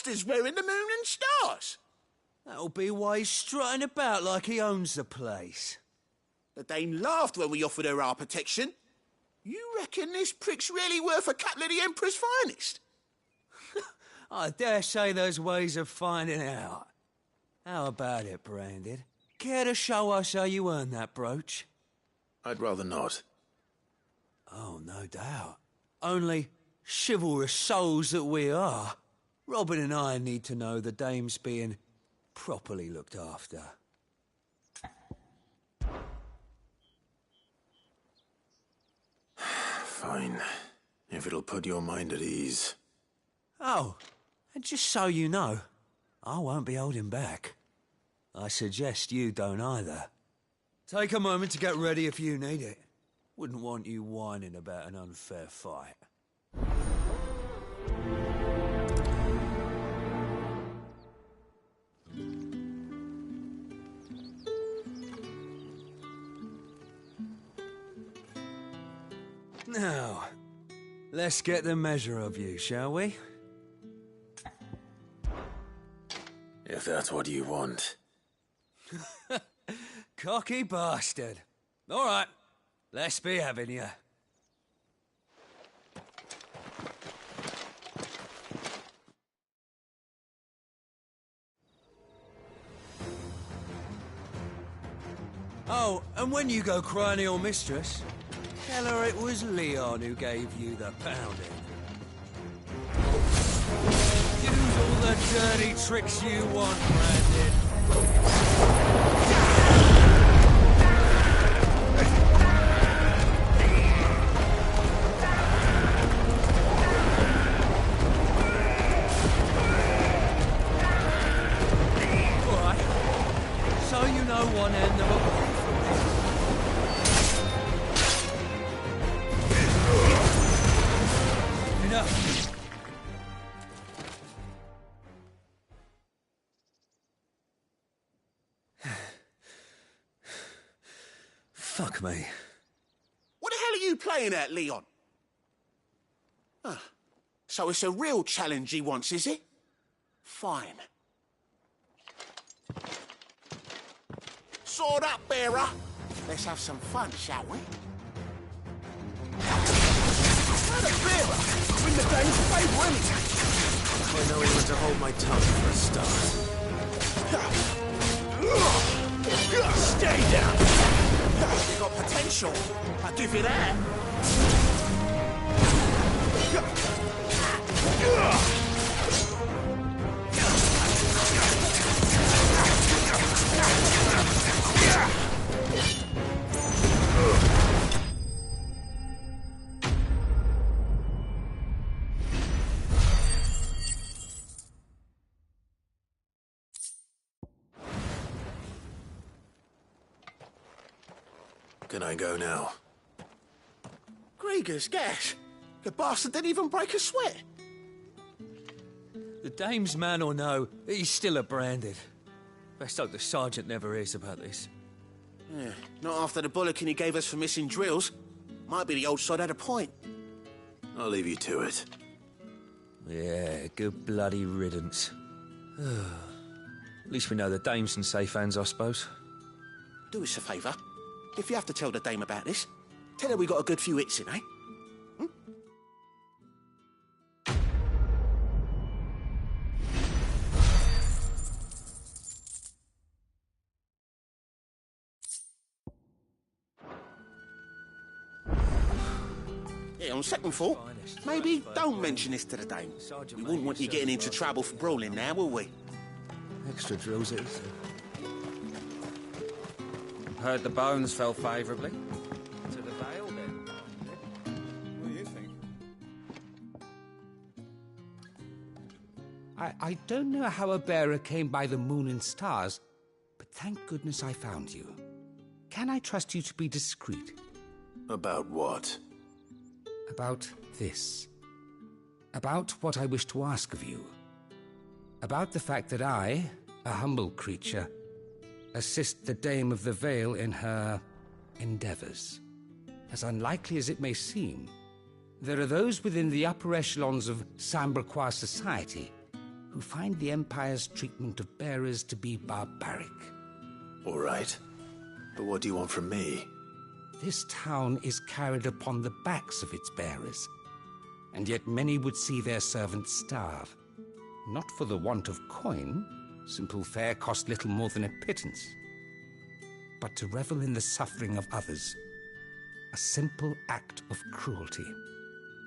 master's wearing the moon and stars. That'll be why he's strutting about like he owns the place. The dame laughed when we offered her our protection. You reckon this prick's really worth a couple of the Emperor's finest? I dare say there's ways of finding out. How about it, Branded? Care to show us how you earned that brooch? I'd rather not. Oh, no doubt. Only chivalrous souls that we are, Robin and I need to know the dame's being properly looked after. Fine. If it'll put your mind at ease. Oh, and just so you know, I won't be holding back. I suggest you don't either. Take a moment to get ready if you need it. Wouldn't want you whining about an unfair fight. Now, let's get the measure of you, shall we? If that's what you want. Cocky bastard. All right, let's be having you. Oh, and when you go crying to your mistress, tell her it was Leon who gave you the pounding. Use all the dirty tricks you want, Brandon. All right. So you know one end of a... Fuck me. What the hell are you playing at, Leon? So it's a real challenge he wants, is it? Fine. Sword up, bearer. Let's have some fun, shall we? Not a bearer. Win the dame's favour, anything. I know when to hold my tongue for a start. Stay down. You got potential. I'll give you that. Can I go now? Grieger's gas. The bastard didn't even break a sweat. The dame's man or no, he's still a Branded. Best hope the sergeant never hears about this. Yeah, not after the bullocking he gave us for missing drills. Might be the old sod had a point. I'll leave you to it. Yeah, good bloody riddance. At least we know the dame's in safe hands, I suppose. Do us a favour. If you have to tell the dame about this, tell her we got a good few hits in, eh? Yeah, on second thought, maybe don't mention this to the dame. We wouldn't want you getting into trouble for brawling now, will we? Extra drills, it is. Heard the bones fell favourably. To the Vale, then. What do you think? I don't know how a bearer came by the moon and stars, but thank goodness I found you. Can I trust you to be discreet? About what? About this. About what I wish to ask of you. About the fact that I, a humble creature, assist the Dame of the Vale in her endeavours. As unlikely as it may seem, there are those within the upper echelons of Samberquois society who find the Empire's treatment of bearers to be barbaric. All right. But what do you want from me? This town is carried upon the backs of its bearers, and yet many would see their servants starve. Not for the want of coin, simple fare cost little more than a pittance, but to revel in the suffering of others, a simple act of cruelty.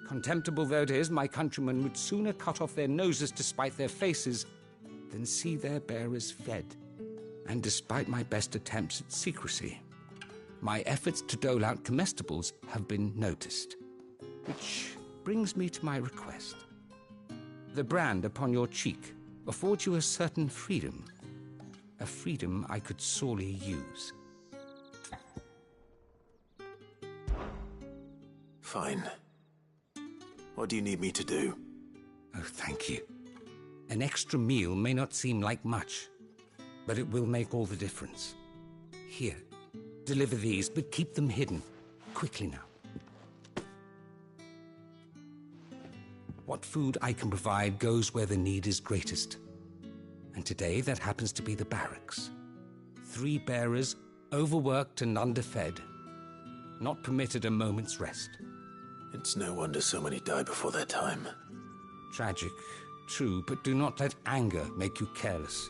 Contemptible though it is, my countrymen would sooner cut off their noses to spite their faces than see their bearers fed. And despite my best attempts at secrecy, my efforts to dole out comestibles have been noticed. Which brings me to my request. The brand upon your cheek affords you a certain freedom. A freedom I could sorely use. Fine. What do you need me to do? Oh, thank you. An extra meal may not seem like much, but it will make all the difference. Here, deliver these, but keep them hidden. Quickly now. What food I can provide goes where the need is greatest. And today that happens to be the barracks. 3 bearers, overworked and underfed, not permitted a moment's rest. It's no wonder so many die before their time. Tragic, true, but do not let anger make you careless.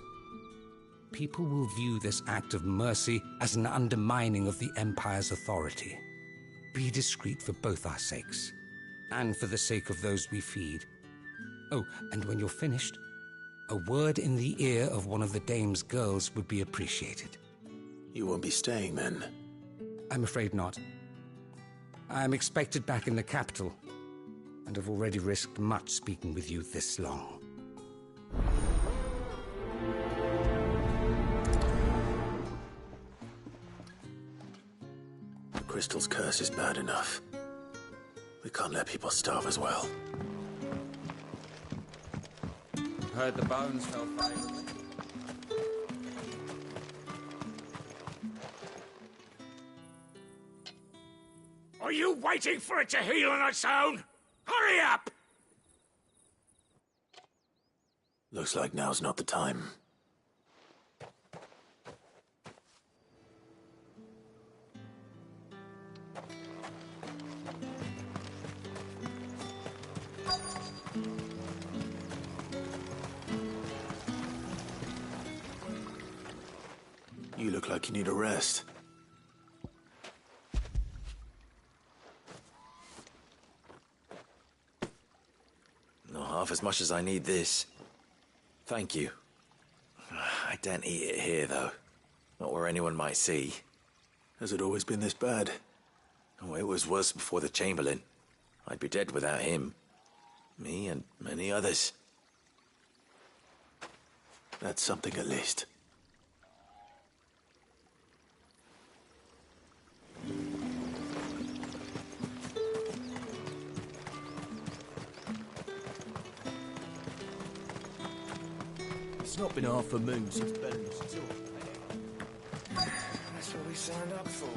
People will view this act of mercy as an undermining of the Empire's authority. Be discreet for both our sakes, and for the sake of those we feed. Oh, and when you're finished, a word in the ear of one of the dame's girls would be appreciated. You won't be staying then? I'm afraid not. I'm expected back in the capital, and have already risked much speaking with you this long. The crystal's curse is bad enough. We can't let people starve as well. Heard the bones fell favorably. Are you waiting for it to heal on its own? Hurry up! Looks like now's not the time. You look like you need a rest. Not half as much as I need this. Thank you. I daren't eat it here, though. Not where anyone might see. Has it always been this bad? Oh, it was worse before the Chamberlain. I'd be dead without him. Me and many others. That's something at least. It's not been half a moon since Bellen's talk. That's what we signed up for.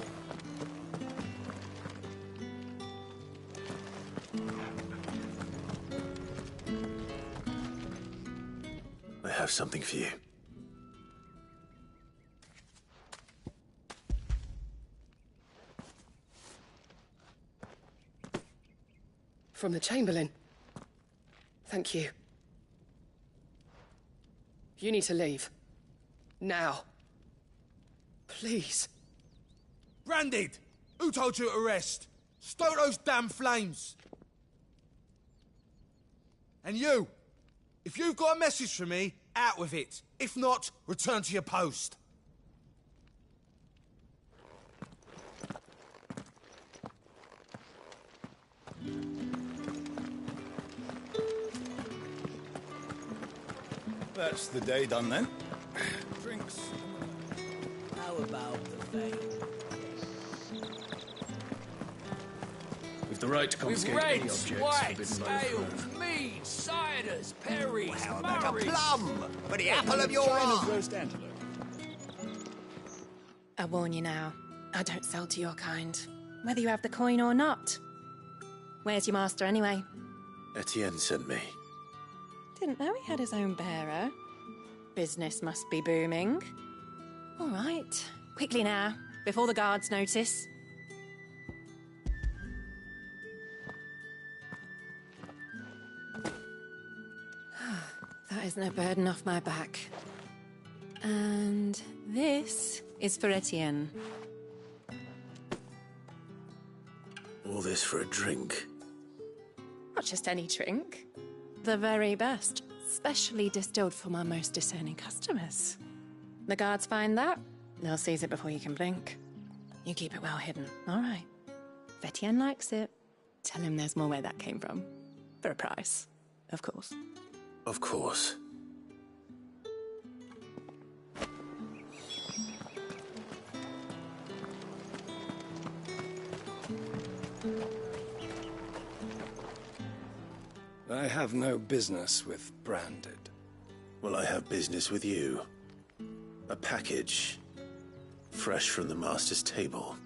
I have something for you. From the Chamberlain. Thank you. You need to leave. Now. Please. Branded! Who told you to rest? Stoke those damn flames! And you! If you've got a message for me, out with it. If not, return to your post. That's the day done then. Drinks. How about the thing? With the right to confiscate any objects forbidden by the throne. meads, ciders, perries, How about a plum for the apple of your eye? Roast antelope. I warn you now, I don't sell to your kind, whether you have the coin or not. Where's your master anyway? Etienne sent me. Didn't know he had his own bearer. Business must be booming. All right, quickly now, before the guards notice. That is no burden off my back. And this is for Etienne. All this for a drink? Not just any drink. The very best, specially distilled for my most discerning customers. The guards find that, they'll seize it before you can blink. You keep it well hidden, all right? If Etienne likes it, tell him there's more where that came from. For a price, of course. Of course. I have no business with Branded. Well, I have business with you. A package. Fresh from the master's table.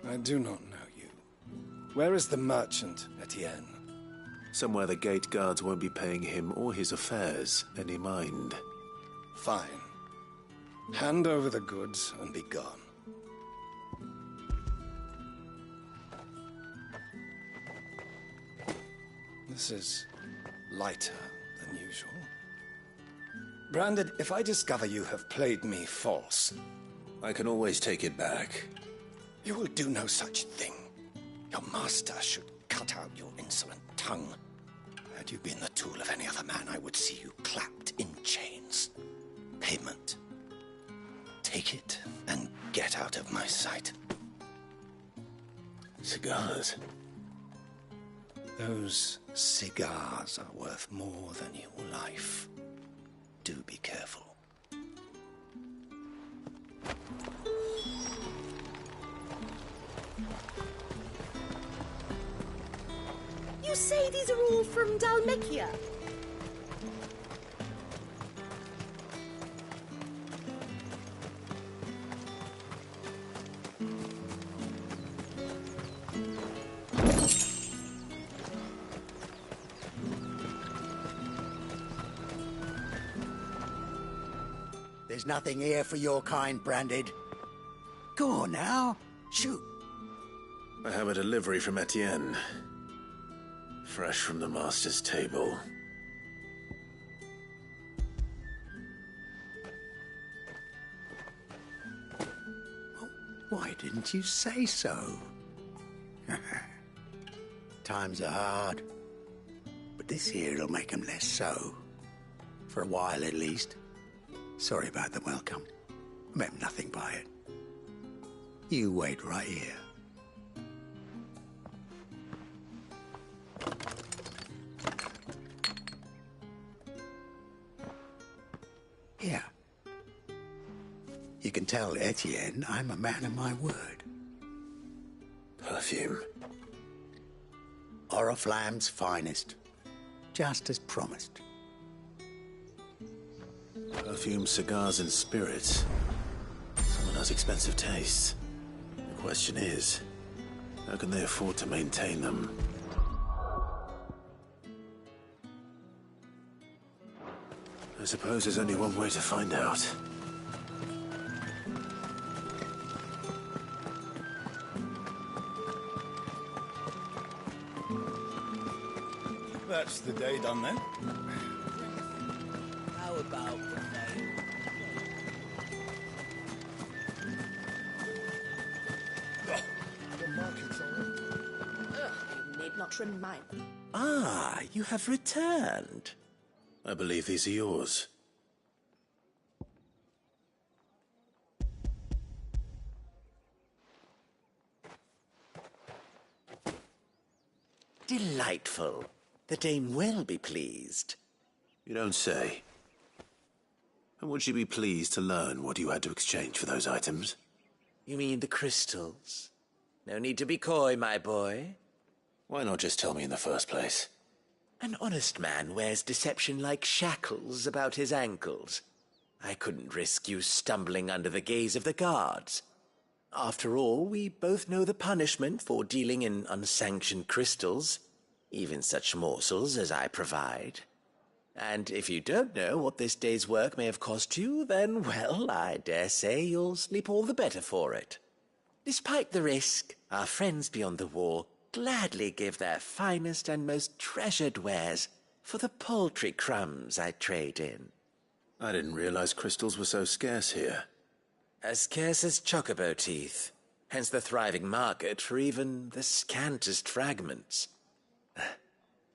I do not know you. Where is the merchant, Etienne? Somewhere the gate guards won't be paying him or his affairs any mind. Fine. Hand over the goods and be gone. This is lighter than usual. Branded, if I discover you have played me false... I can always take it back. You will do no such thing. Your master should cut out your insolent tongue. Had you been the tool of any other man, I would see you clapped in chains. Payment. Take it and get out of my sight. Cigars? Those cigars are worth more than your life. Do be careful. You say these are all from Dalmacia? There's nothing here for your kind, Branded. Go on now, shoot. I have a delivery from Etienne. Fresh from the master's table. Why didn't you say so? Times are hard. But this here'll make 'em less so. For a while, at least. Sorry about the welcome. I meant nothing by it. You wait right here. Here. You can tell Etienne I'm a man of my word. Perfume. Oriflamme's finest. Just as promised. Perfume, cigars, and spirits. Someone has expensive tastes. The question is, how can they afford to maintain them? I suppose there's only one way to find out. That's the day done then. How about the veil? The market's all right. You need not remind me. Ah, you have returned. I believe these are yours. Delightful. The dame will be pleased. You don't say. And would she be pleased to learn what you had to exchange for those items? You mean the crystals? No need to be coy, my boy. Why not just tell me in the first place? An honest man wears deception like shackles about his ankles. I couldn't risk you stumbling under the gaze of the guards. After all, we both know the punishment for dealing in unsanctioned crystals, even such morsels as I provide. And if you don't know what this day's work may have cost you, then, well, I dare say you'll sleep all the better for it. Despite the risk, our friends beyond the wall gladly give their finest and most treasured wares for the paltry crumbs I trade in. I didn't realize crystals were so scarce here. As scarce as chocobo teeth, hence the thriving market for even the scantest fragments.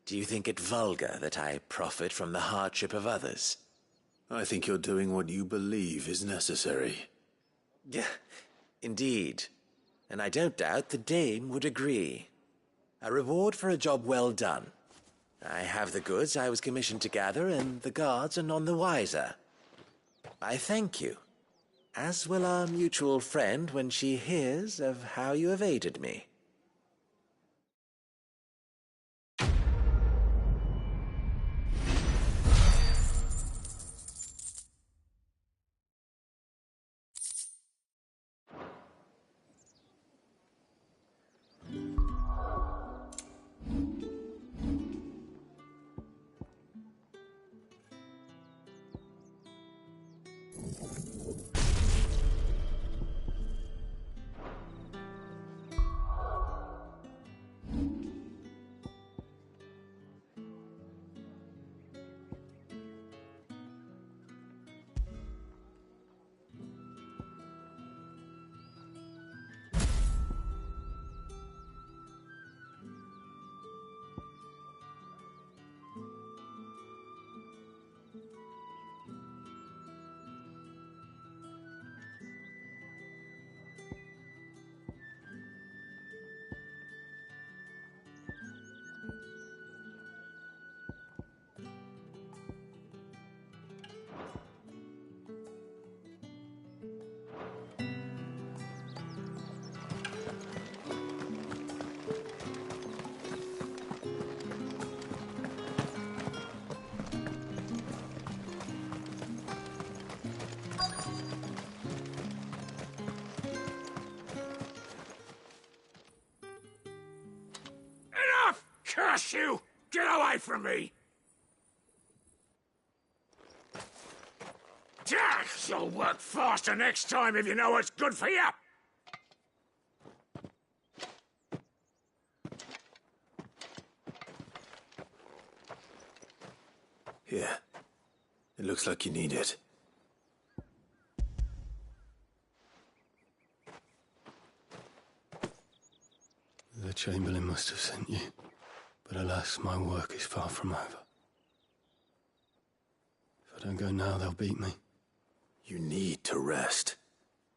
Do you think it vulgar that I profit from the hardship of others? I think you're doing what you believe is necessary. Yeah, indeed. And I don't doubt the dame would agree. A reward for a job well done. I have the goods I was commissioned to gather, and the guards are none the wiser. I thank you, as will our mutual friend when she hears of how you have aided me. Curse you! Get away from me! You'll work faster next time if you know what's good for you! Here. It looks like you need it. The Chamberlain must have sent you. But alas, my work is far from over. If I don't go now, they'll beat me. You need to rest.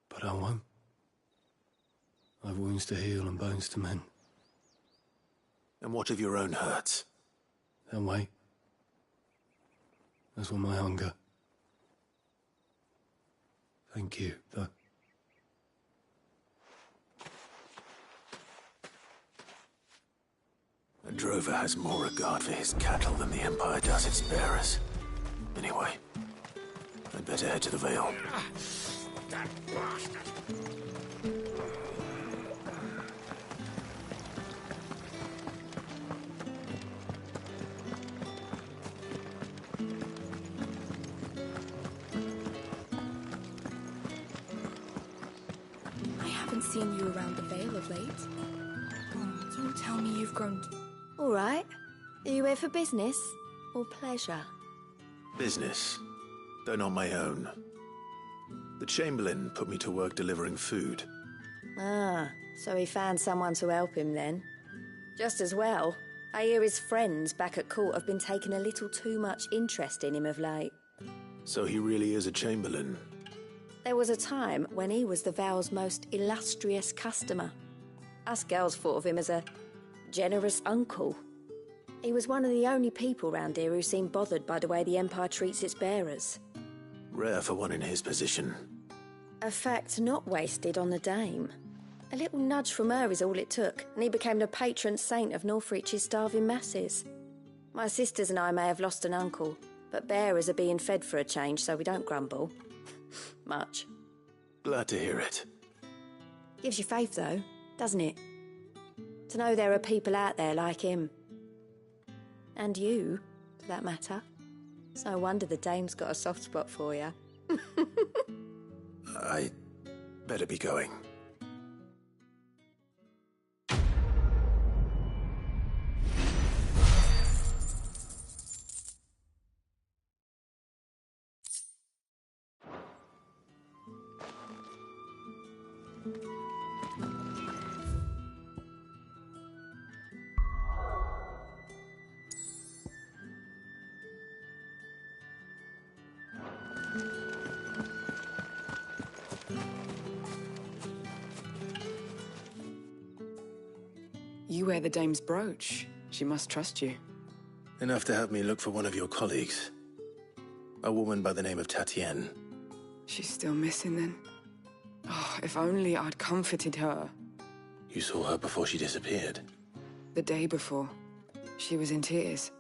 But I won't. I've wounds to heal and bones to mend. And what of your own hurts? They'll wait. As will my hunger. Thank you, though. A drover has more regard for his cattle than the Empire does its bearers. Anyway, I'd better head to the Vale. That bastard! I haven't seen you around the Vale of late. Oh, don't tell me you've grown... All right. Are you here for business or pleasure? Business, though not my own. The Chamberlain put me to work delivering food. Ah, so he found someone to help him then. Just as well. I hear his friends back at court have been taking a little too much interest in him of late. So he really is a Chamberlain. There was a time when he was the Vale's most illustrious customer. Us girls thought of him as a generous uncle. He was one of the only people round here who seemed bothered by the way the Empire treats its bearers. Rare for one in his position. A fact not wasted on the dame. A little nudge from her is all it took, and he became the patron saint of Northreach's starving masses. My sisters and I may have lost an uncle, but bearers are being fed for a change, so we don't grumble. Much. Glad to hear it. Gives you faith, though, doesn't it? To know there are people out there like him. And you, for that matter. It's no wonder the dame's got a soft spot for you. I better be going. You wear the dame's brooch. She must trust you. Enough to have me look for one of your colleagues. A woman by the name of Tatienne. She's still missing then. Oh, if only I'd comforted her. You saw her before she disappeared? The day before. She was in tears.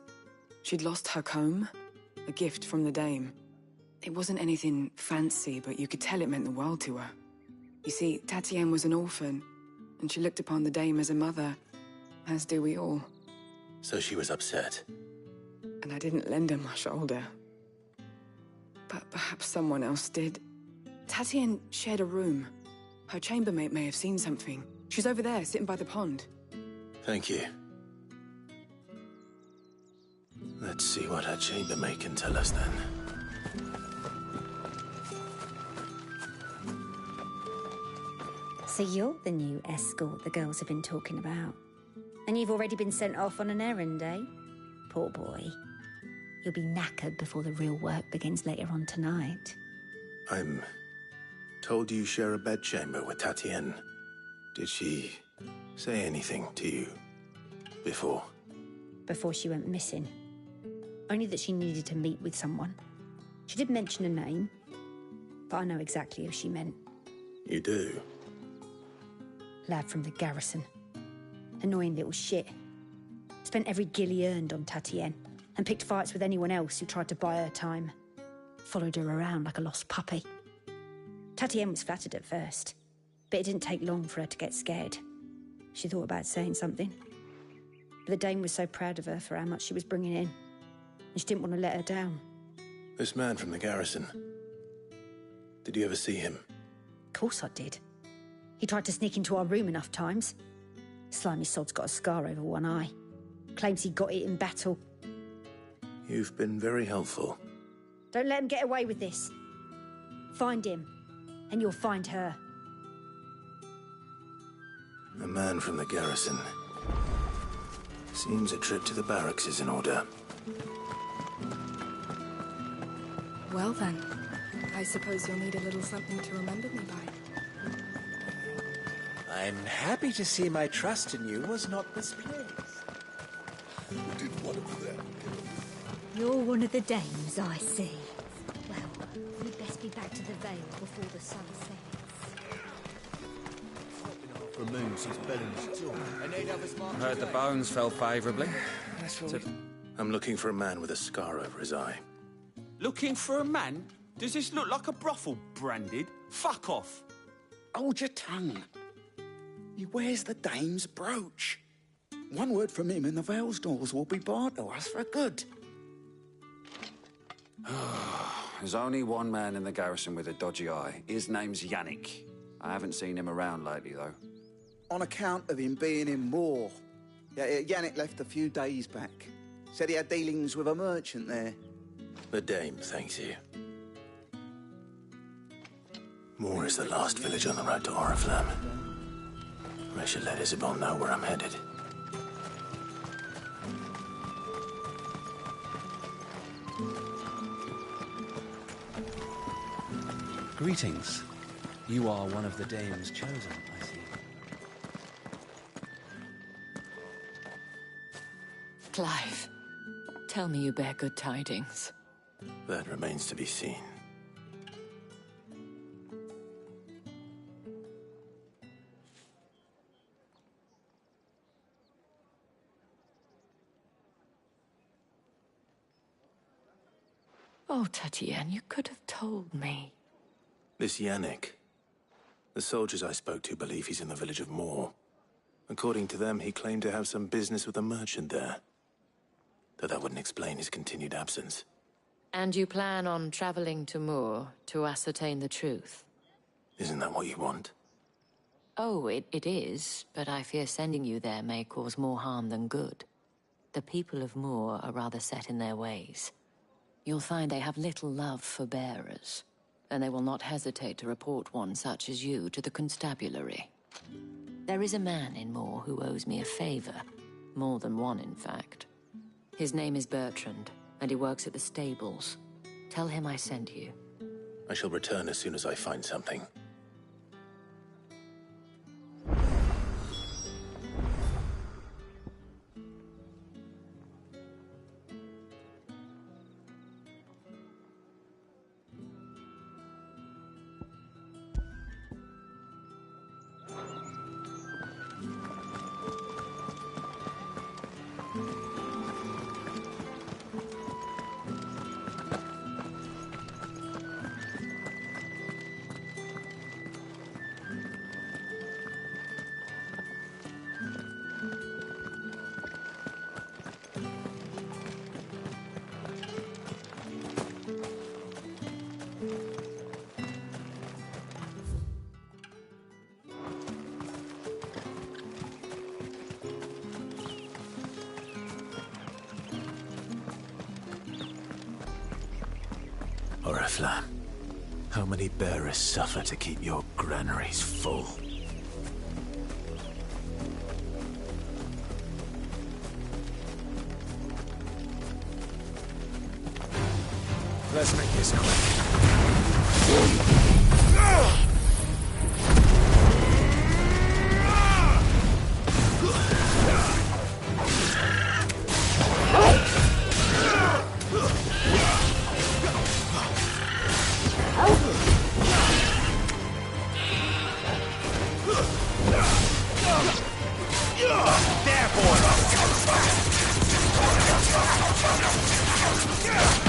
She'd lost her comb, a gift from the dame. It wasn't anything fancy, but you could tell it meant the world to her. You see, Tatienne was an orphan, and she looked upon the dame as a mother, as do we all. So she was upset. And I didn't lend her my shoulder. But perhaps someone else did. Tatienne shared a room. Her chambermaid may have seen something. She's over there, sitting by the pond. Thank you. Let's see what her chambermaid can tell us then. So you're the new escort the girls have been talking about. And you've already been sent off on an errand, eh? Poor boy. You'll be knackered before the real work begins later on tonight. I'm told you share a bedchamber with Tatienne. Did she say anything to you before? Before she went missing. Only that she needed to meet with someone. She did mention a name, but I know exactly who she meant. You do? Lad from the garrison. Annoying little shit. Spent every guil he earned on Tatienne, and picked fights with anyone else who tried to buy her time. Followed her around like a lost puppy. Tatienne was flattered at first, but it didn't take long for her to get scared. She thought about saying something. But the dame was so proud of her for how much she was bringing in, and she didn't want to let her down. This man from the garrison. Did you ever see him? Of course I did. He tried to sneak into our room enough times. Slimy sod's got a scar over one eye. Claims he got it in battle. You've been very helpful. Don't let him get away with this. Find him, and you'll find her. A man from the garrison. Seems a trip to the barracks is in order. Well then, I suppose you'll need a little something to remember me by. I'm happy to see my trust in you was not misplaced. Did one of them You're one of the dames, I see. Well, we'd best be back to the Vale before the sun sets. For a moon since Bellen's tour. I heard the bones fell favourably. I'm looking for a man with a scar over his eye. Looking for a man? Does this look like a brothel branded? Fuck off. Hold your tongue. He wears the dame's brooch. One word from him and the Vale's doors will be barred to us for good. There's only one man in the garrison with a dodgy eye. His name's Yannick. I haven't seen him around lately, though. On account of him being in war. Yeah, Yannick left a few days back. Said he had dealings with a merchant there. The dame thanks you. Moor is the last village on the road to Oriflamme. I should let Isabel know where I'm headed. Greetings. You are one of the dames chosen, I see. Clive, tell me you bear good tidings. That remains to be seen. Oh, Tatienne, you could have told me. This Yannick. The soldiers I spoke to believe he's in the village of Moor. According to them, he claimed to have some business with a merchant there. Though that wouldn't explain his continued absence. And you plan on traveling to Moor to ascertain the truth? Isn't that what you want? Oh, it is, but I fear sending you there may cause more harm than good. The people of Moor are rather set in their ways. You'll find they have little love for bearers, and they will not hesitate to report one such as you to the constabulary. There is a man in Moor who owes me a favor. More than one, in fact. His name is Bertrand, and he works at the stables. Tell him I sent you. I shall return as soon as I find something. Oriflamme, how many bearers suffer to keep your granaries full? Let's make this quick.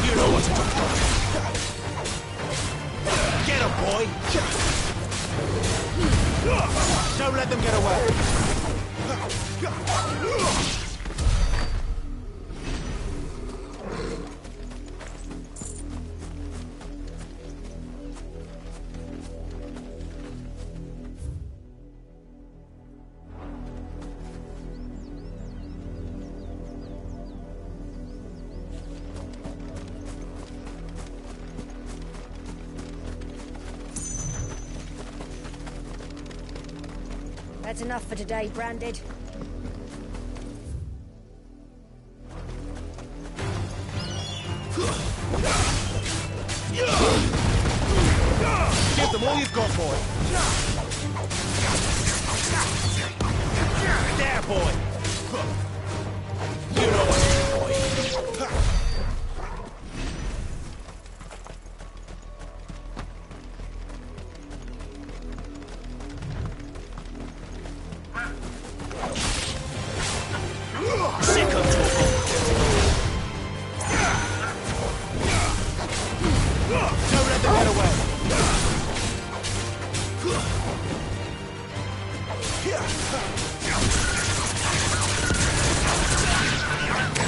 You know what to do. Get him, boy! Don't let them get away! That's enough for today, Branded. Give them all you've got, boy! There, boy! You know what to do, boy! Sick of talking! Don't let them get away!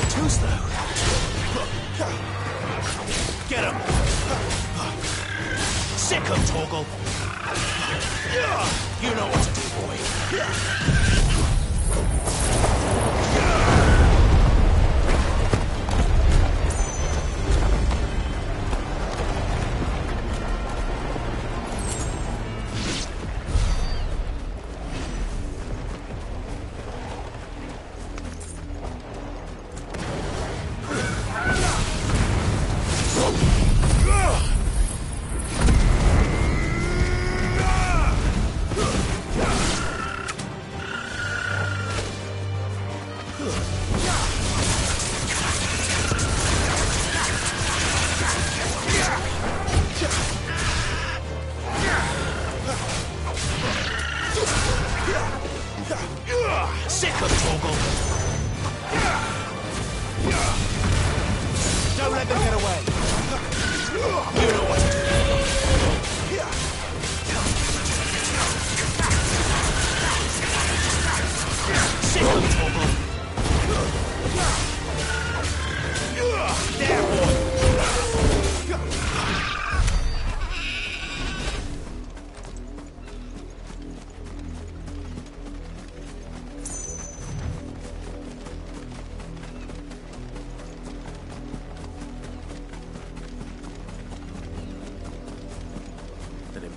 Too slow. Get him! Sick of Torgal! You know what to do, boy!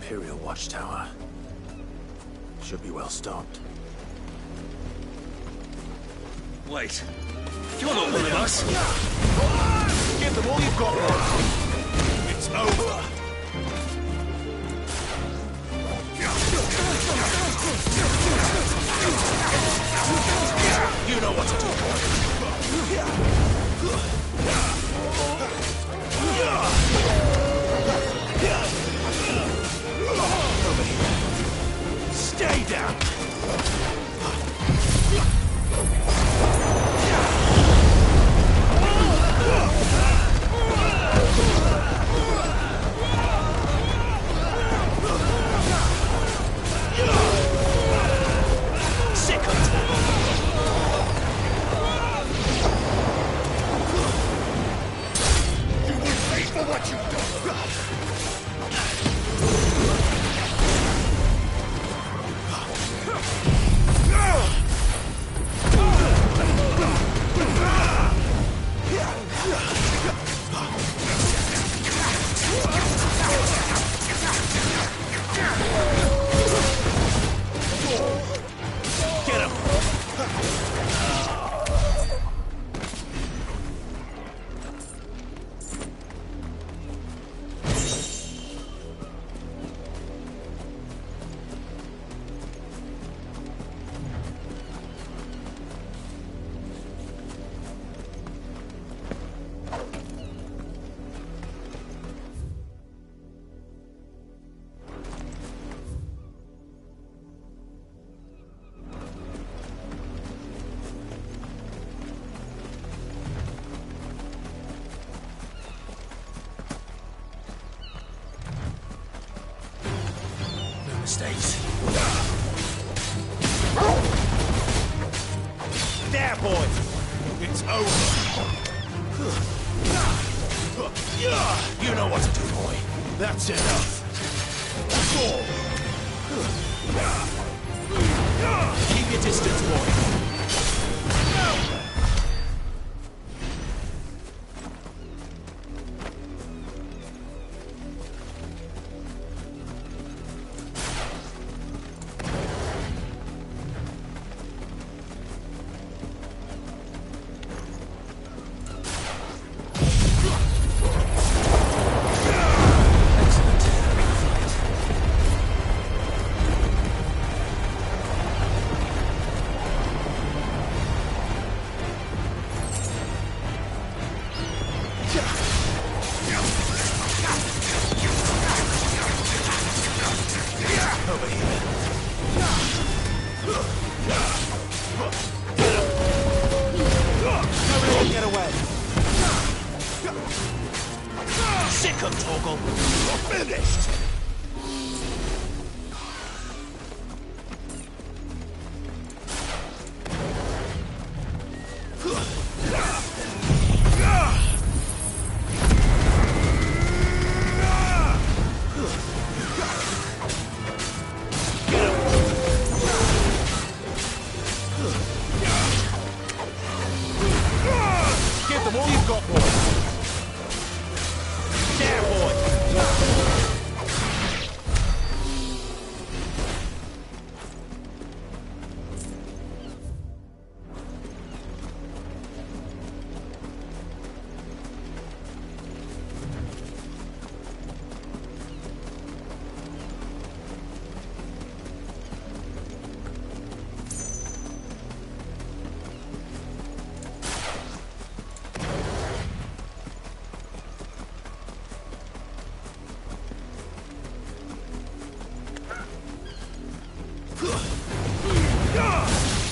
Imperial Watchtower. Should be well stocked. Wait. You're not one of us. Give them all you've got, boy. It's over. You know what to do, boy. Stay down. Mistakes. There, boy. It's over. You know what to do, boy. That's enough. Keep your distance, boy.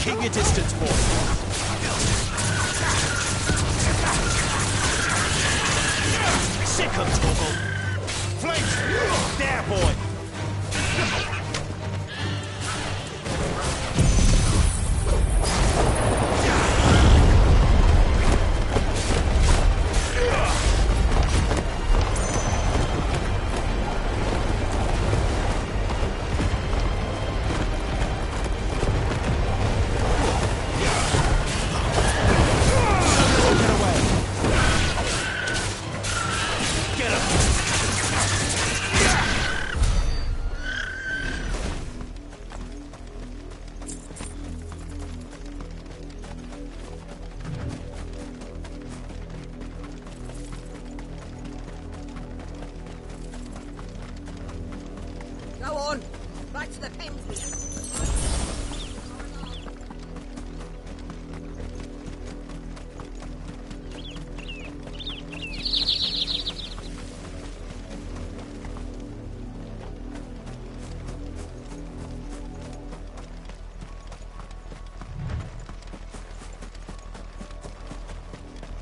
Keep your distance, boy. Sick of Toggle. Flame! There, boy. Get him! on! Right to the pens with you.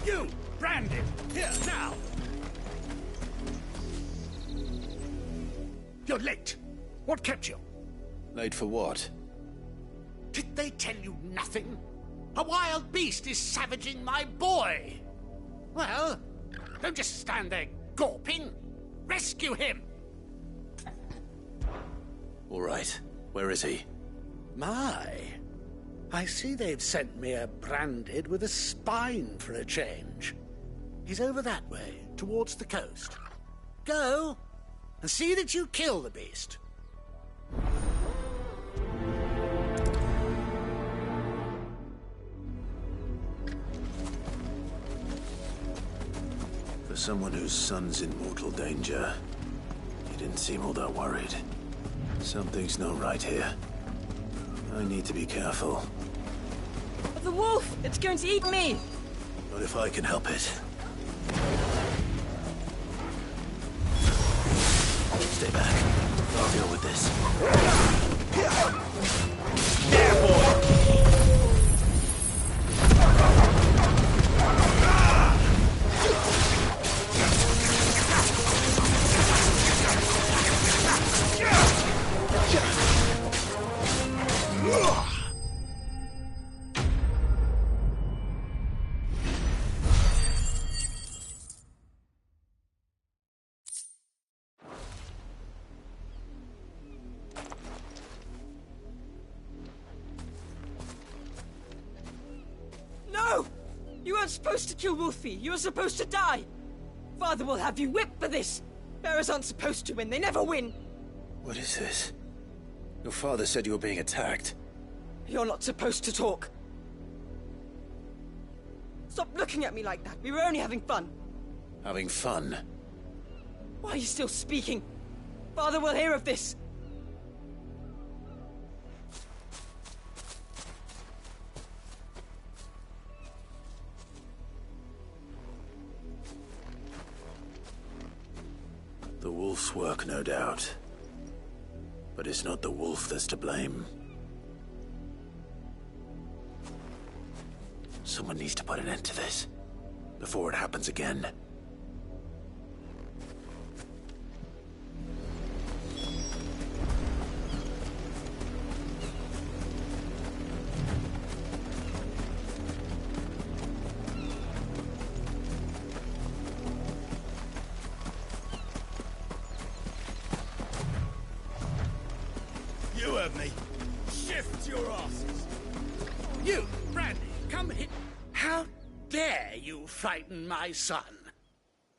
You, branded, here, now! You're late. What kept you? Late for what? Did they tell you nothing? A wild beast is savaging my boy. Well, don't just stand there gawping. Rescue him! All right. Where is he? My, I see they've sent me a branded with a spine for a change. He's over that way, towards the coast. Go, and see that you kill the beast. For someone whose son's in mortal danger, he didn't seem all that worried. Something's not right here. I need to be careful. The wolf! It's going to eat me! Not if I can help it. Stay back. I'll deal with this. Yeah, boy! No! You weren't supposed to kill Wolfie. You were supposed to die. Father will have you whipped for this. Bearers aren't supposed to win. They never win. What is this? Your father said you were being attacked. You're not supposed to talk. Stop looking at me like that. We were only having fun. Having fun? Why are you still speaking? Father will hear of this. The wolf's work, no doubt. But it's not the wolf that's to blame. Someone needs to put an end to this, before it happens again. You heard me. Shift your asses. You, Brandy, come here. How dare you frighten my son?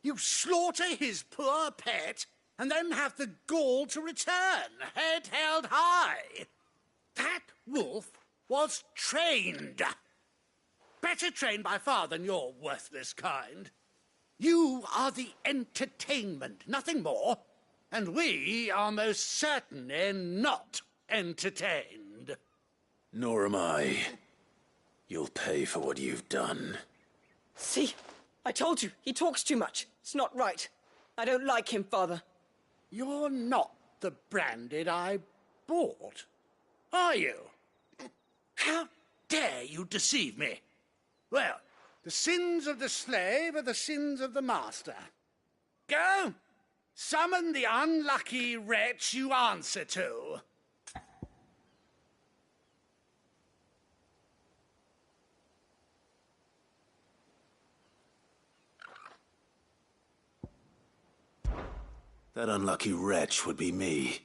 You slaughter his poor pet, and then have the gall to return, head held high. That wolf was trained. Better trained by far than your worthless kind. You are the entertainment, nothing more. And we are most certainly not entertained. Nor am I. You'll pay for what you've done. See? I told you. He talks too much. It's not right. I don't like him, Father. You're not the branded I bought, are you? How dare you deceive me? Well, the sins of the slave are the sins of the master. Go! Summon the unlucky wretch you answer to. That unlucky wretch would be me.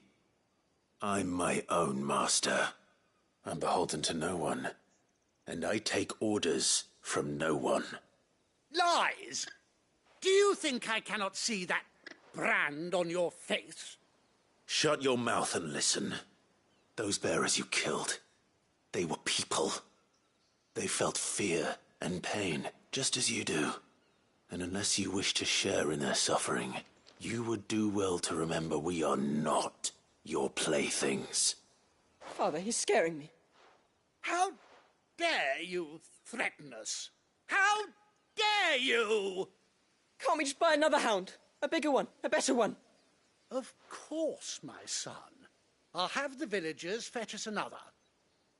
I'm my own master. I'm beholden to no one. And I take orders from no one. Lies! Do you think I cannot see that brand on your face? Shut your mouth and listen. Those bearers you killed, they were people. They felt fear and pain, just as you do. And unless you wish to share in their suffering, you would do well to remember we are not your playthings. Father, he's scaring me. How dare you threaten us? How dare you? Can't we just buy another hound? A bigger one, a better one. Of course, my son. I'll have the villagers fetch us another.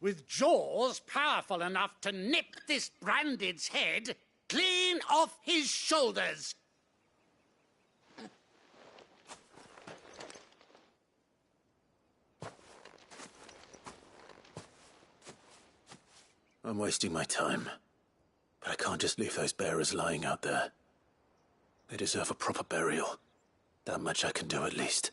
With jaws powerful enough to nip this Branded's head clean off his shoulders. I'm wasting my time. But I can't just leave those bearers lying out there. They deserve a proper burial. That much I can do at least.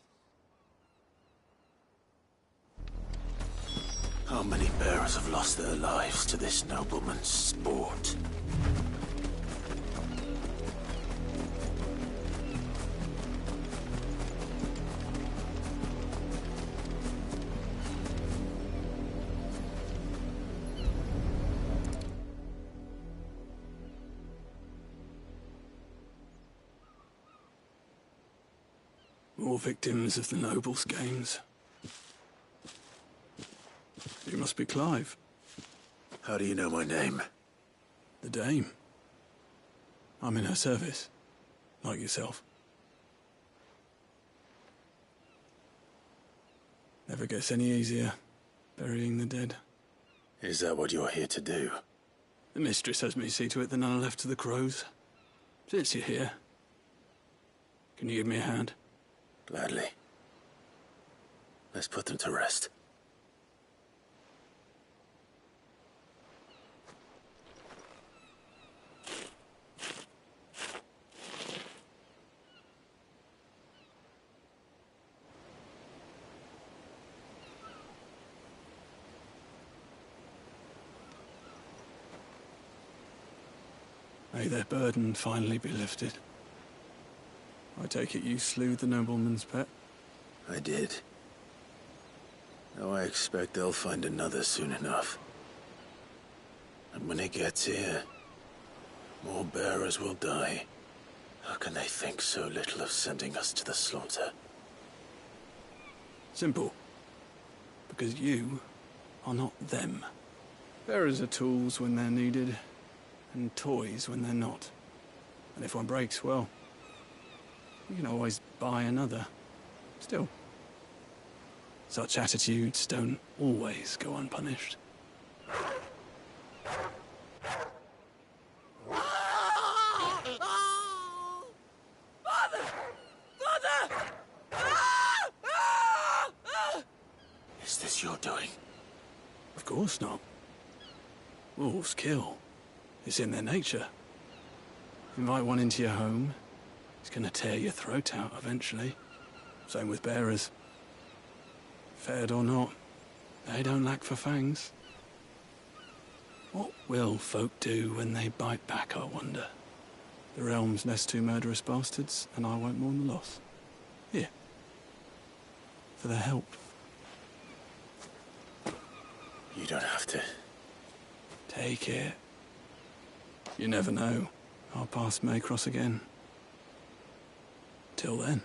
How many bearers have lost their lives to this nobleman's sport? More victims of the nobles' games. You must be Clive. How do you know my name? The Dame. I'm in her service, like yourself. Never gets any easier, burying the dead. Is that what you're here to do? The mistress has me see to it that none are left to the crows. Since you're here, can you give me a hand? Gladly. Let's put them to rest. May their burden finally be lifted. I take it you slew the nobleman's pet? I did. Now I expect they'll find another soon enough. And when it gets here, more bearers will die. How can they think so little of sending us to the slaughter? Simple. Because you are not them. Bearers are tools when they're needed, and toys when they're not. And if one breaks, well, you can always buy another. Still, such attitudes don't always go unpunished. Father! Father! Is this your doing? Of course not. Wolves kill. It's in their nature. Invite one into your home, it's gonna tear your throat out eventually. Same with bearers. Fed or not, they don't lack for fangs. What will folk do when they bite back, I wonder? The realm's nest two murderous bastards, and I won't mourn the loss. Here. For their help. You don't have to. Take it. You never know. Our paths may cross again. Till then.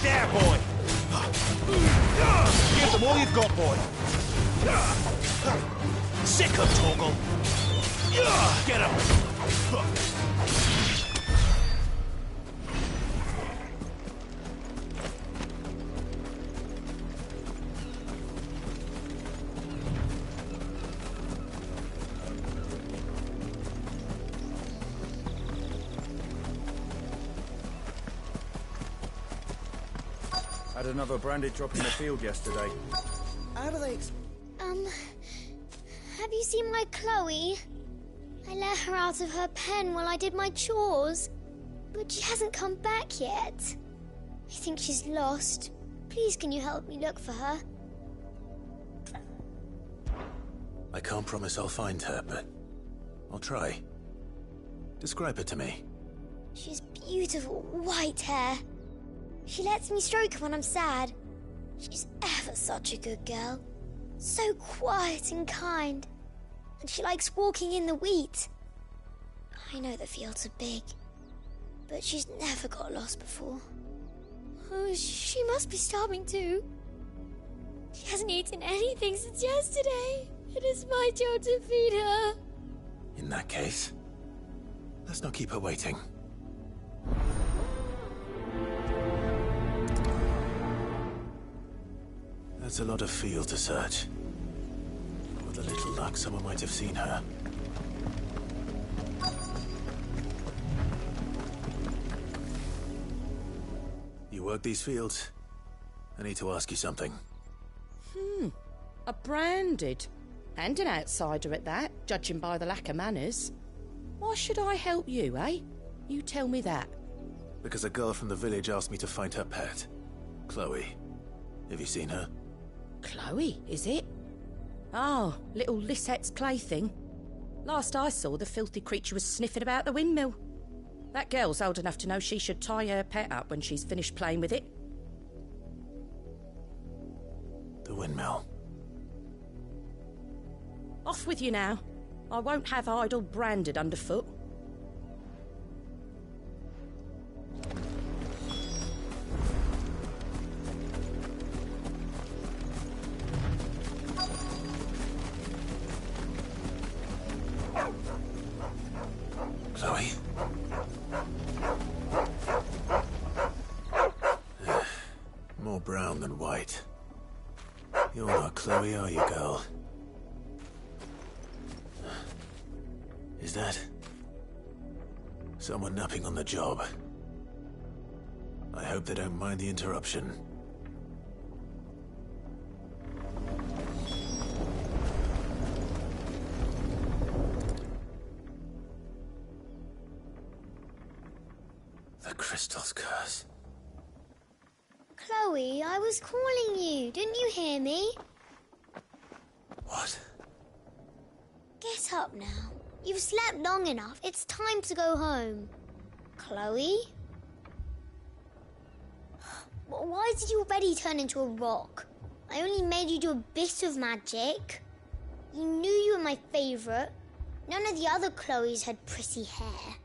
There, boy! Give them all you've got, boy! Sick of Torgal! Get him! Had another branded drop in the field yesterday. How do they... Have you seen my Chloe? I let her out of her pen while I did my chores. But she hasn't come back yet. I think she's lost. Please, can you help me look for her? I can't promise I'll find her, but I'll try. Describe her to me. She's beautiful white hair. She lets me stroke her when I'm sad. She's ever such a good girl. So quiet and kind. And she likes walking in the wheat. I know the fields are big, but she's never got lost before. Oh, she must be starving too. She hasn't eaten anything since yesterday. It is my job to feed her. In that case, let's not keep her waiting. That's a lot of field to search. With a little luck, someone might have seen her. You work these fields? I need to ask you something. A branded. And an outsider at that, judging by the lack of manners. Why should I help you, eh? You tell me that. Because a girl from the village asked me to find her pet. Chloe. Have you seen her? Chloe, is it? Oh, little Lisette's plaything. Last I saw, the filthy creature was sniffing about the windmill. That girl's old enough to know she should tie her pet up when she's finished playing with it. The windmill. Off with you now. I won't have idle branded underfoot. Chloe? More brown than white. You're not Chloe, are you, girl? Is that someone napping on the job? I hope they don't mind the interruption. The crystal's curse. Chloe, I was calling you. Didn't you hear me? What? Get up now. You've slept long enough. It's time to go home. Chloe? Why did you already turn into a rock? I only made you do a bit of magic. You knew you were my favourite. None of the other Chloes had pretty hair.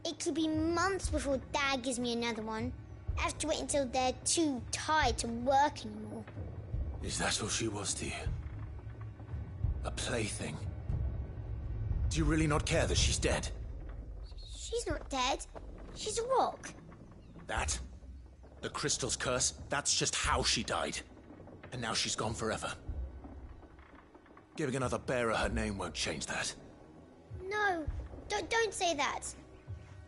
It could be months before Dad gives me another one. I have to wait until they're too tired to work anymore. Is that all she was to you? A plaything? Do you really not care that she's dead? She's not dead. She's a rock. That? The crystal's curse? That's just how she died. And now she's gone forever. Giving another bearer her name won't change that. No, don't say that.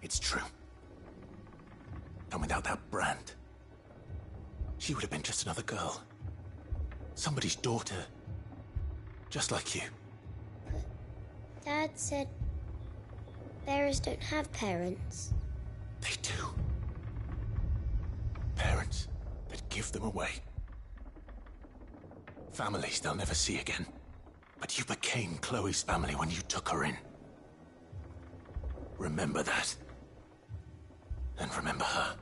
It's true. And without that brand, she would have been just another girl. Somebody's daughter. Just like you. Dad said bearers don't have parents. They do. Parents that give them away. Families they'll never see again. But you became Chloe's family when you took her in. Remember that. And remember her.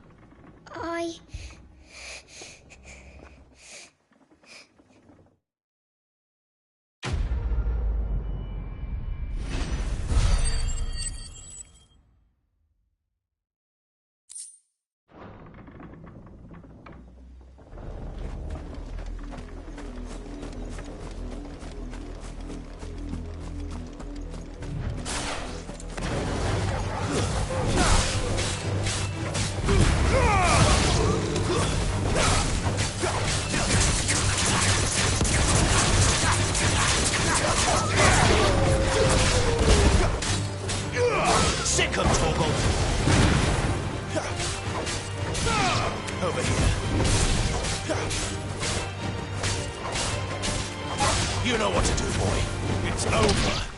Over here. You know what to do, boy. It's over.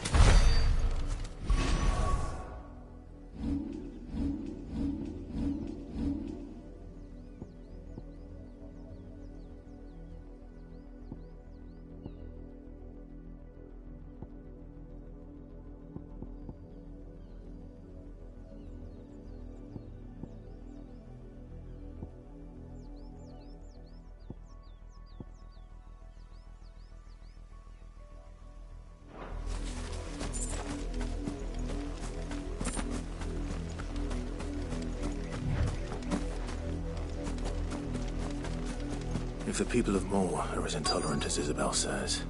If the people of Moor are as intolerant as Isabel says,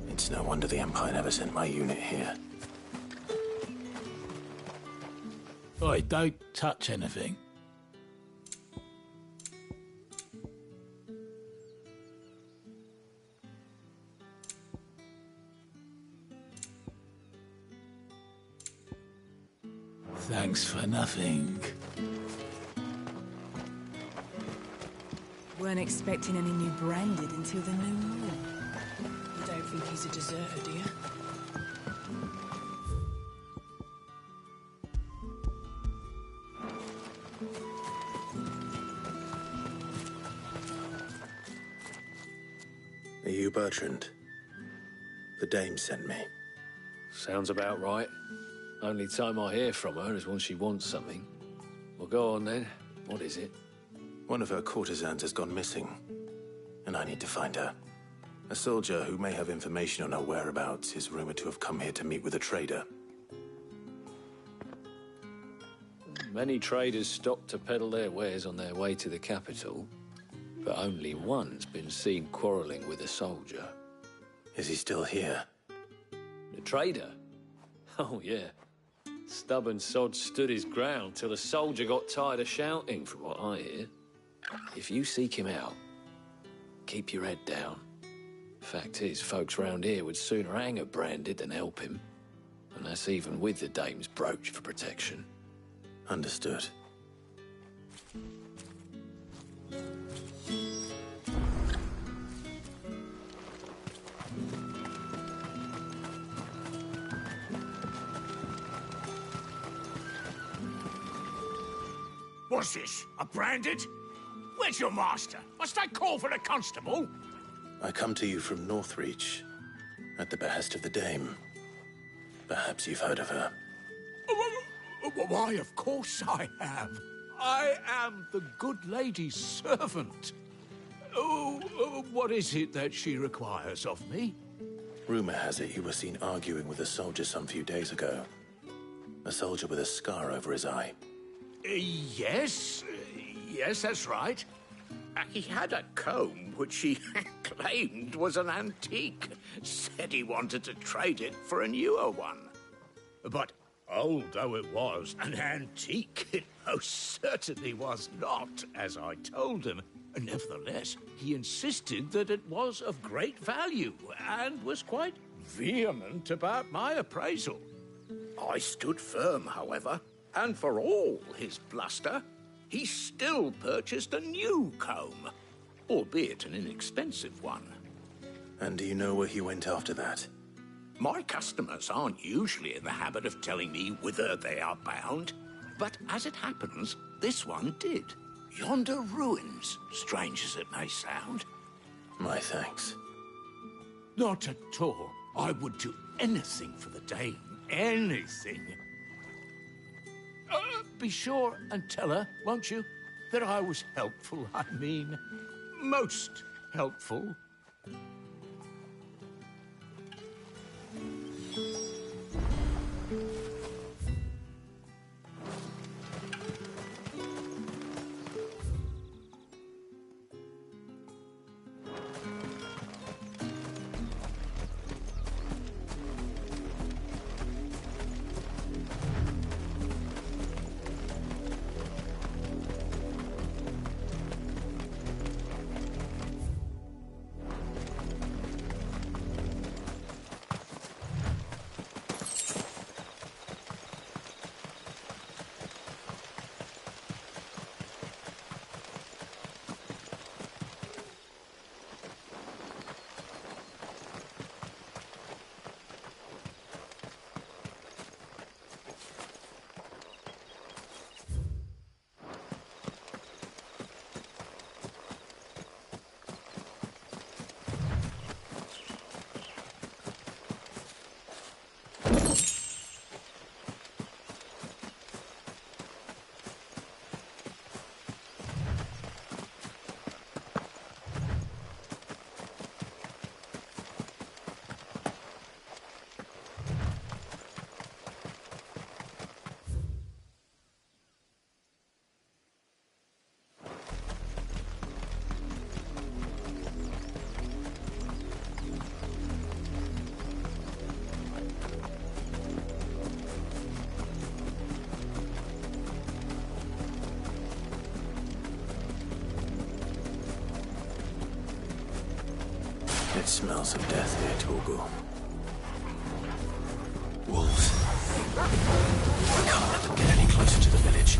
it's no wonder the Empire never sent my unit here. Oi, don't touch anything. Thanks for nothing. Weren't expecting any new branded until the new moon. You don't think he's a deserter, do you? Are you Bertrand? The dame sent me. Sounds about right. Only time I hear from her is when she wants something. Well, go on then. What is it? One of her courtesans has gone missing, and I need to find her. A soldier who may have information on her whereabouts is rumored to have come here to meet with a trader. Many traders stop to peddle their wares on their way to the capital, but only one's been seen quarrelling with a soldier. Is he still here? The trader? Oh, yeah. Stubborn sod stood his ground till the soldier got tired of shouting, from what I hear. If you seek him out, keep your head down. Fact is, folks round here would sooner hang a branded than help him. And that's even with the dame's brooch for protection. Understood. What's this? A branded? Where's your master? Must I call for a constable? I come to you from Northreach, at the behest of the dame. Perhaps you've heard of her. Why, of course I have. I am the good lady's servant. What is it that she requires of me? Rumor has it you were seen arguing with a soldier some few days ago. A soldier with a scar over his eye. Yes, that's right. He had a comb which he claimed was an antique. Said he wanted to trade it for a newer one. But old though it was, an antique it most certainly was not, as I told him. Nevertheless, he insisted that it was of great value and was quite vehement about my appraisal. I stood firm, however, and for all his bluster, he still purchased a new comb, albeit an inexpensive one. And do you know where he went after that? My customers aren't usually in the habit of telling me whither they are bound, but as it happens, this one did. Yonder ruins, strange as it may sound. My thanks. Not at all. I would do anything for the dame. Anything. Be sure and tell her, won't you, that I was helpful. I mean, most helpful. smells of death here, Torgal. Wolves. I can't let them get any closer to the village.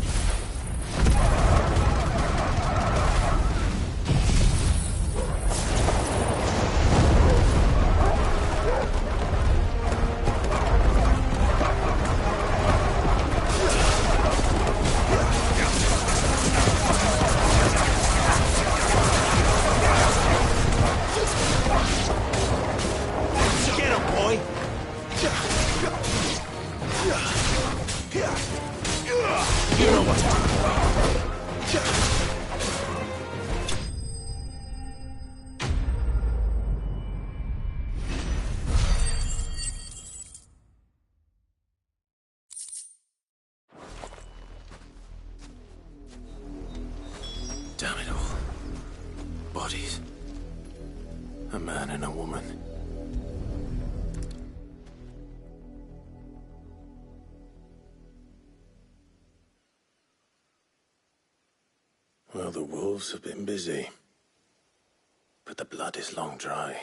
Damn it all. Bodies. A man and a woman. Well, the wolves have been busy. But the blood is long dry.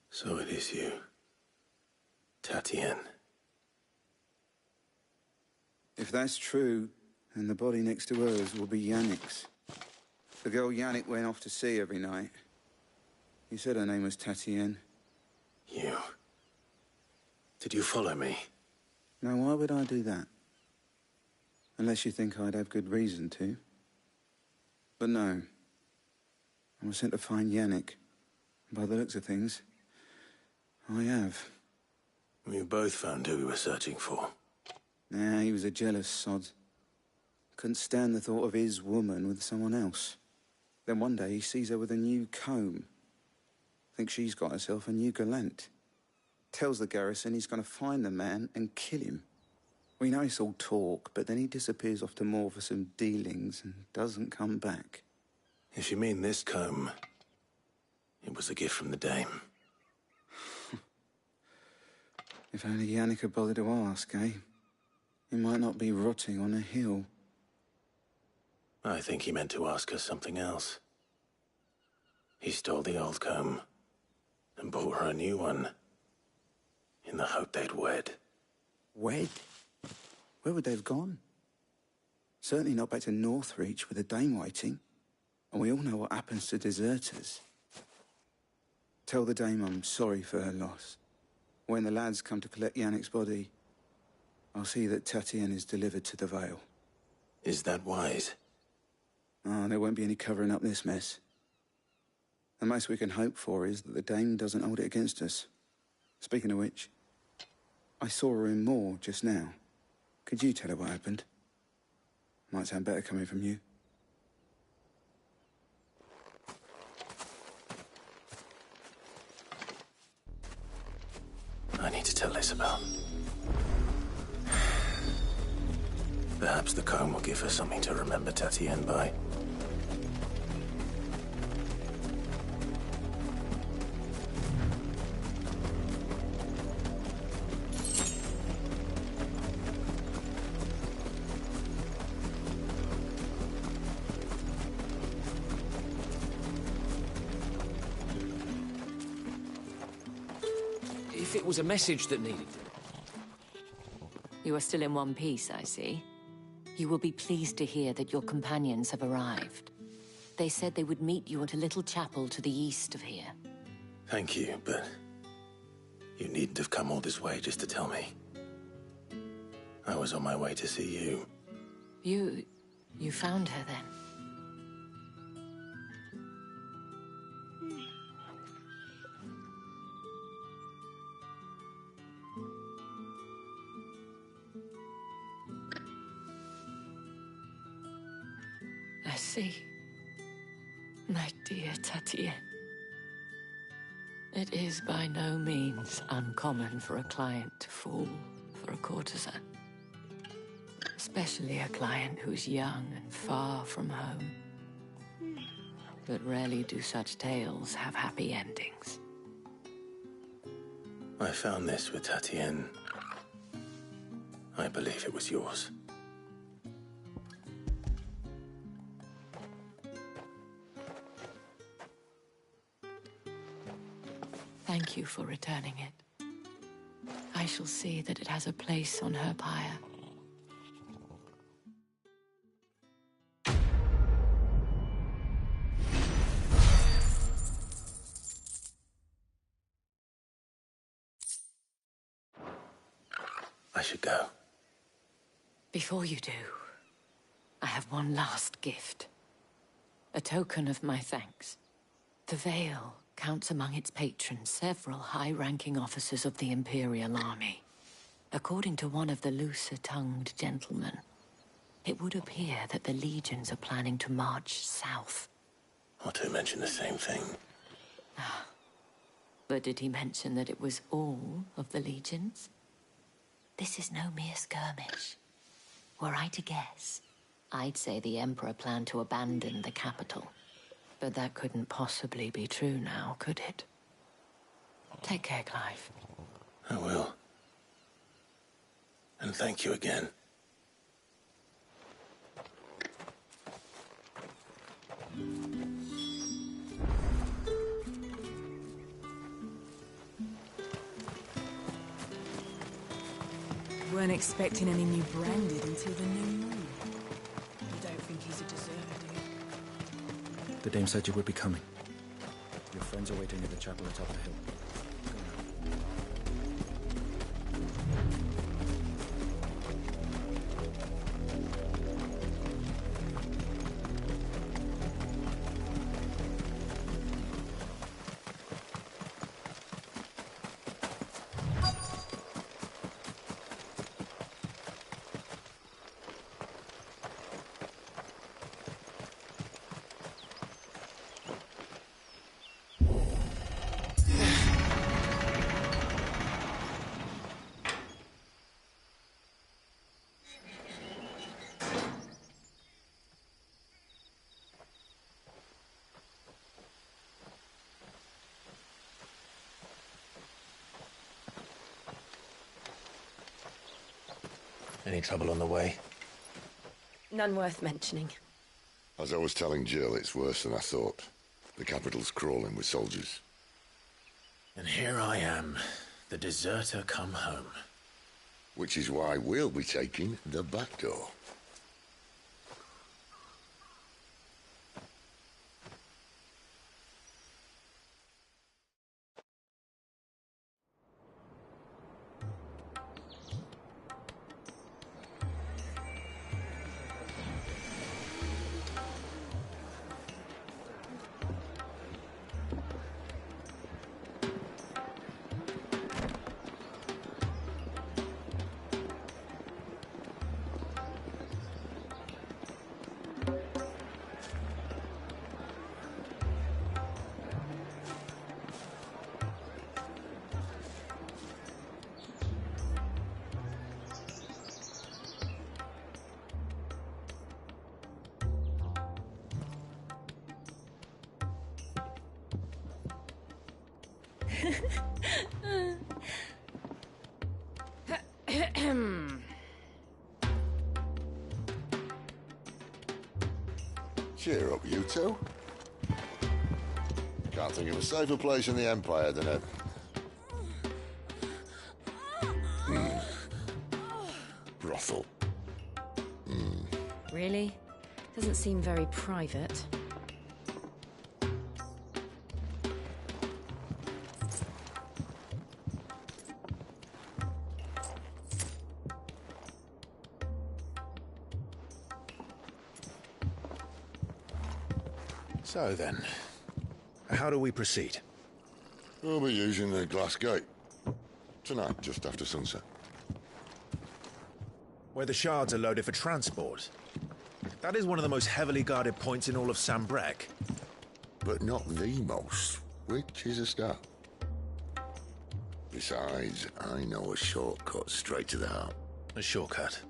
So it is you. Tatienne. If that's true, then the body next to hers will be Yannick's. The girl Yannick went off to see every night. You said her name was Tatienne. You. Did you follow me? Now, why would I do that? Unless you think I'd have good reason to. But no. I was sent to find Yannick. By the looks of things, I have. We both found who we were searching for. Nah, he was a jealous sod. Couldn't stand the thought of his woman with someone else. Then one day he sees her with a new comb. Thinks she's got herself a new gallant. Tells the garrison he's going to find the man and kill him. We know it's all talk, but then he disappears off to Moor for some dealings and doesn't come back. If you mean this comb, it was a gift from the dame. If only Yannick had bothered to ask, eh? He might not be rotting on a hill. I think he meant to ask us something else. He stole the old comb and bought her a new one in the hope they'd wed. Wed? Where would they have gone? Certainly not back to Northreach with a dame waiting. And we all know what happens to deserters. Tell the dame I'm sorry for her loss. When the lads come to collect Yannick's body, I'll see that Tatienne is delivered to the Vale. Is that wise? Oh, there won't be any covering up this mess. The most we can hope for is that the dame doesn't hold it against us. Speaking of which, I saw her in Moor just now. Could you tell her what happened? Might sound better coming from you. I need to tell Isabel. Perhaps the comb will give her something to remember Tatienne by. If it was a message that needed... You are still in one piece, I see. You will be pleased to hear that your companions have arrived. They said they would meet you at a little chapel to the east of here. Thank you, but you needn't have come all this way just to tell me. I was on my way to see you. You found her then? I see. My dear Tatienne. It is by no means uncommon for a client to fall for a courtesan. Especially a client who's young and far from home. But rarely do such tales have happy endings. I found this with Tatienne. I believe it was yours. Thank you for returning it. I shall see that it has a place on her pyre. I should go. Before you do, I have one last gift. A token of my thanks. The Vale counts among its patrons several high-ranking officers of the Imperial Army. According to one of the looser-tongued gentlemen, it would appear that the legions are planning to march south. Or to mention the same thing. But did he mention that it was all of the legions? This is no mere skirmish. Were I to guess, I'd say the Emperor planned to abandon the capital. But that couldn't possibly be true now, could it? Take care, Clive. I will. And thank you again. Weren't expecting any new branded until the new moon. You don't think he's a deserter, do you? The dame said you would be coming. Your friends are waiting at the chapel atop the hill. Any trouble on the way? None worth mentioning. As I was telling Jill, it's worse than I thought. The capital's crawling with soldiers. And here I am, the deserter come home. Which is why we'll be taking the back door. Cheer up, you two. Can't think of a safer place in the Empire than a... brothel. Really? Doesn't seem very private. So then, how do we proceed? We'll be using the glass gate. Tonight, just after sunset. Where the shards are loaded for transport. That is one of the most heavily guarded points in all of Sambrek. But not the most, which is a start. Besides, I know a shortcut straight to the heart. A shortcut?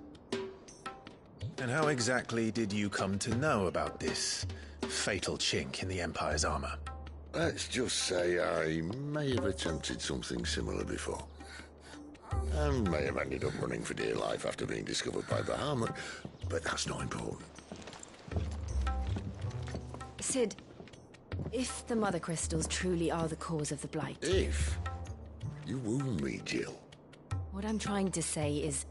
And how exactly did you come to know about this fatal chink in the Empire's armor? Let's just say I may have attempted something similar before. And may have ended up running for dear life after being discovered by Bahamut, but that's not important. Sid, If the Mother Crystals truly are the cause of the Blight... If? You wound me, Jill. What I'm trying to say is...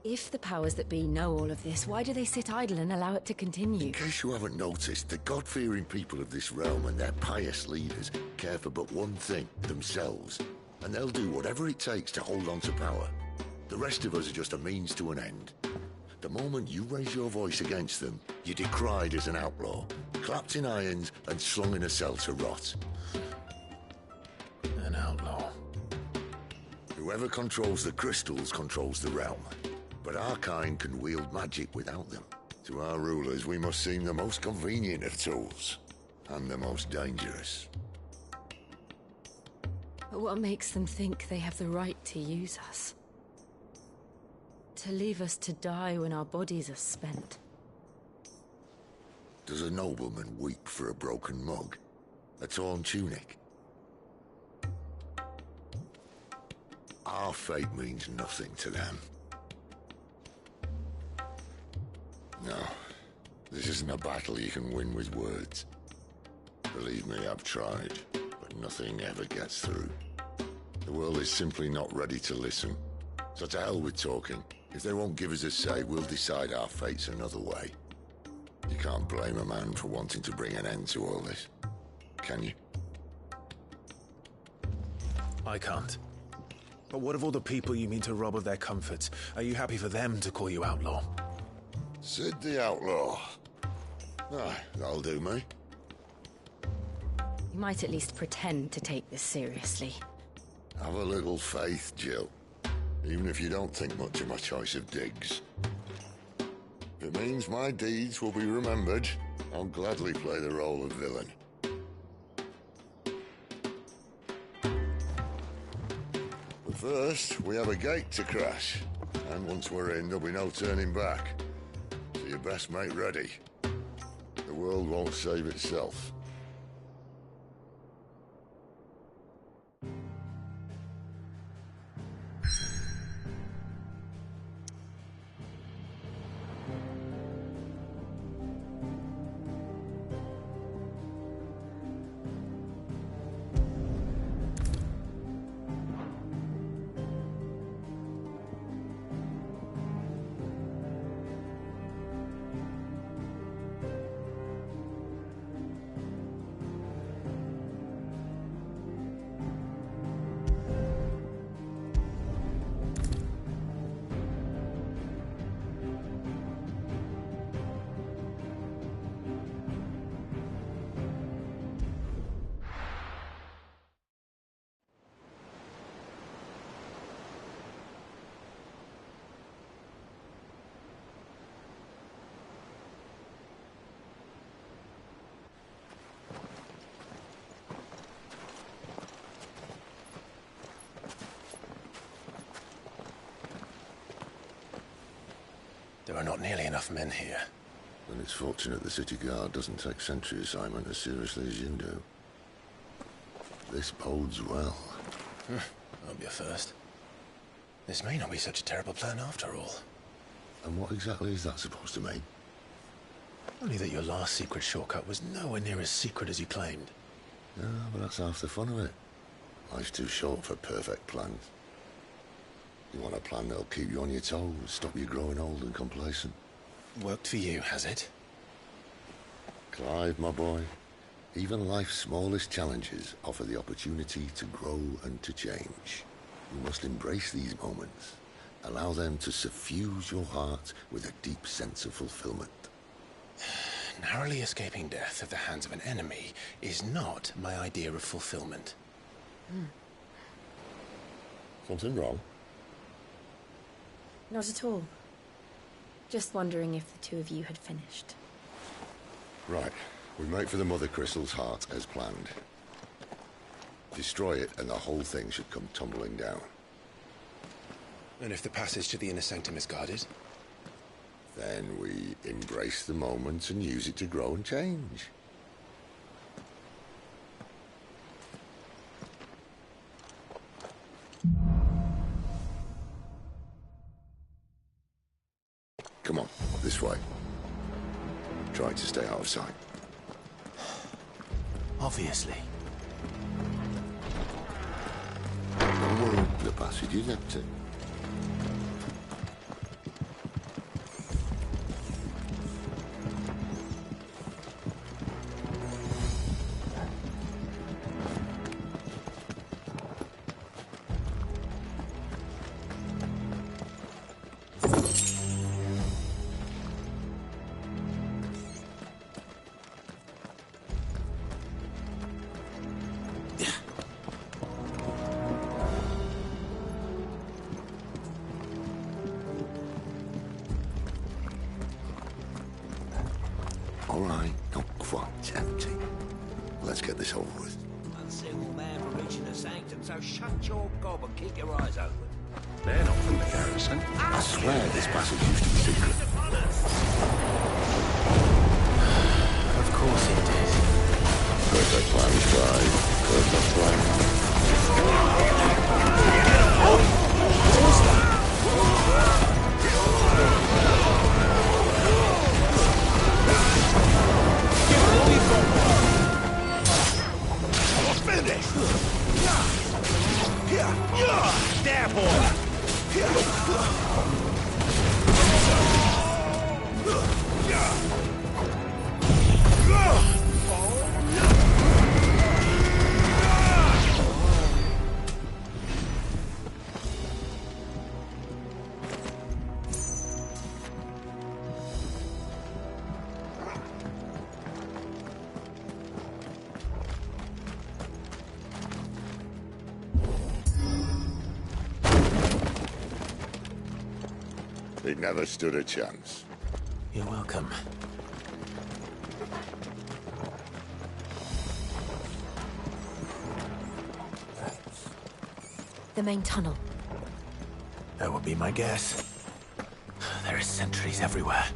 if the powers that be know all of this, why do they sit idle and allow it to continue? In case you haven't noticed, the God-fearing people of this realm and their pious leaders care for but one thing, themselves. And they'll do whatever it takes to hold on to power. The rest of us are just a means to an end. The moment you raise your voice against them, you're decried as an outlaw, clapped in irons and slung in a cell to rot. An outlaw. Whoever controls the crystals controls the realm. But our kind can wield magic without them. To our rulers, we must seem the most convenient of tools, and the most dangerous. But what makes them think they have the right to use us? To leave us to die when our bodies are spent? Does a nobleman weep for a broken mug? A torn tunic? Our fate means nothing to them. No, this isn't a battle you can win with words. Believe me, I've tried, but nothing ever gets through. The world is simply not ready to listen. So to hell with talking. If they won't give us a say, we'll decide our fates another way. You can't blame a man for wanting to bring an end to all this, can you? I can't. But what of all the people you mean to rob of their comforts? Are you happy for them to call you outlaw? Sid the Outlaw. Ah, that'll do me. You might at least pretend to take this seriously. Have a little faith, Jill. Even if you don't think much of my choice of digs. If it means my deeds will be remembered, I'll gladly play the role of villain. But first, we have a gate to crash. And once we're in, there'll be no turning back. So you best make ready. The world won't save itself. There are not nearly enough men here. Then it's fortunate the city guard doesn't take sentry assignment as seriously as you do. This bodes well. I'll be a first. This may not be such a terrible plan after all. And what exactly is that supposed to mean? Only that your last secret shortcut was nowhere near as secret as you claimed. Yeah, but that's half the fun of it. Life's too short for perfect plans. You want a plan that'll keep you on your toes, stop you growing old and complacent. Worked for you, has it? Clive, my boy, even life's smallest challenges offer the opportunity to grow and to change. You must embrace these moments. Allow them to suffuse your heart with a deep sense of fulfillment. Narrowly escaping death at the hands of an enemy is not my idea of fulfillment. Something wrong? Not at all. Just wondering if the two of you had finished. Right. We make for the Mother Crystal's heart as planned. Destroy it and the whole thing should come tumbling down. And if the passage to the inner sanctum is guarded? Then we embrace the moment and use it to grow and change. Come on, this way. Try to stay out of sight. Obviously. Oh, the passage is empty. All right, not quite empty. Let's get this over with. Unsuitable man for reaching the sanctum, so shut your gob and keep your eyes open. They're not from the garrison. I swear this passage used to be secret. Of course it did. Perfect plan, Clive. Perfect plan. There, boy! He never stood a chance. You're welcome. The main tunnel. That would be my guess. There are sentries everywhere.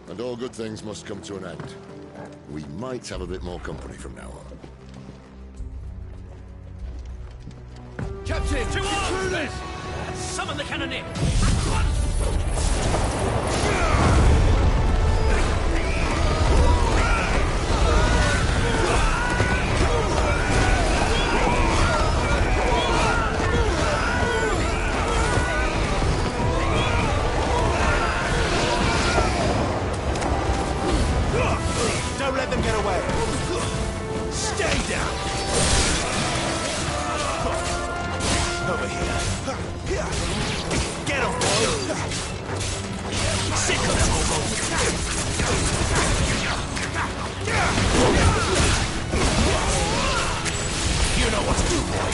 And all good things must come to an end. We might have a bit more company from now on. Captain! To arms! Summon the cannoneer! Don't let them get away! Stay down! Over here. Get him, boy! Sick of them almost! You know what to do, boy!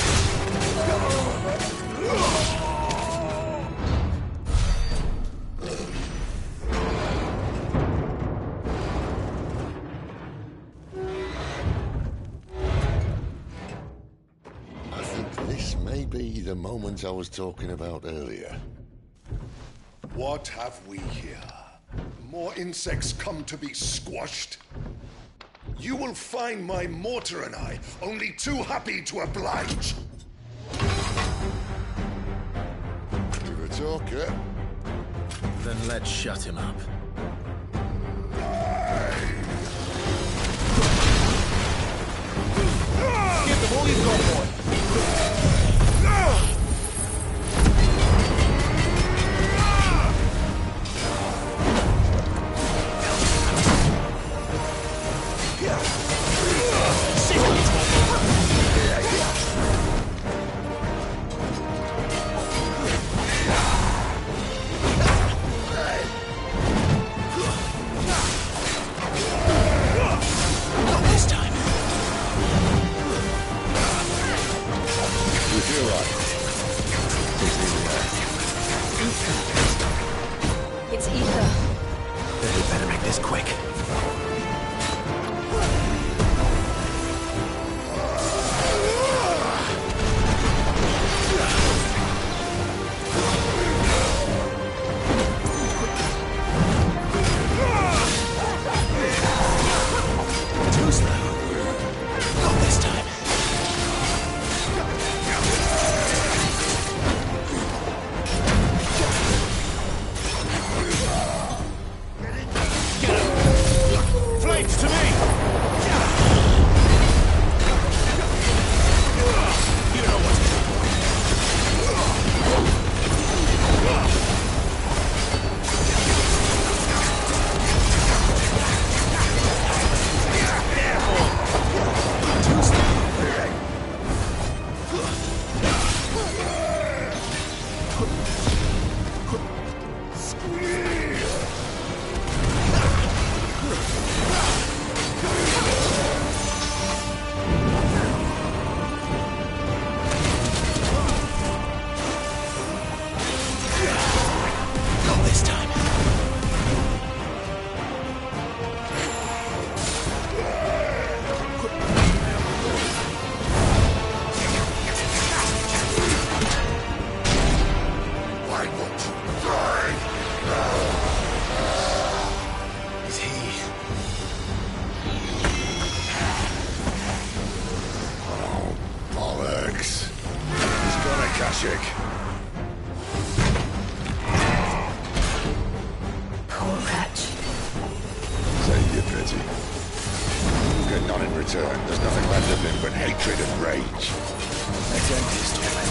Be the moment I was talking about earlier. What have we here? More insects come to be squashed? You will find my mortar and I only too happy to oblige. You're a talker. Then let's shut him up. Give them all you've got, boy! Not this time. magic. Poor wretch. Save your pity. You get none in return. There's nothing left of him but hatred and rage. Let's end this torment.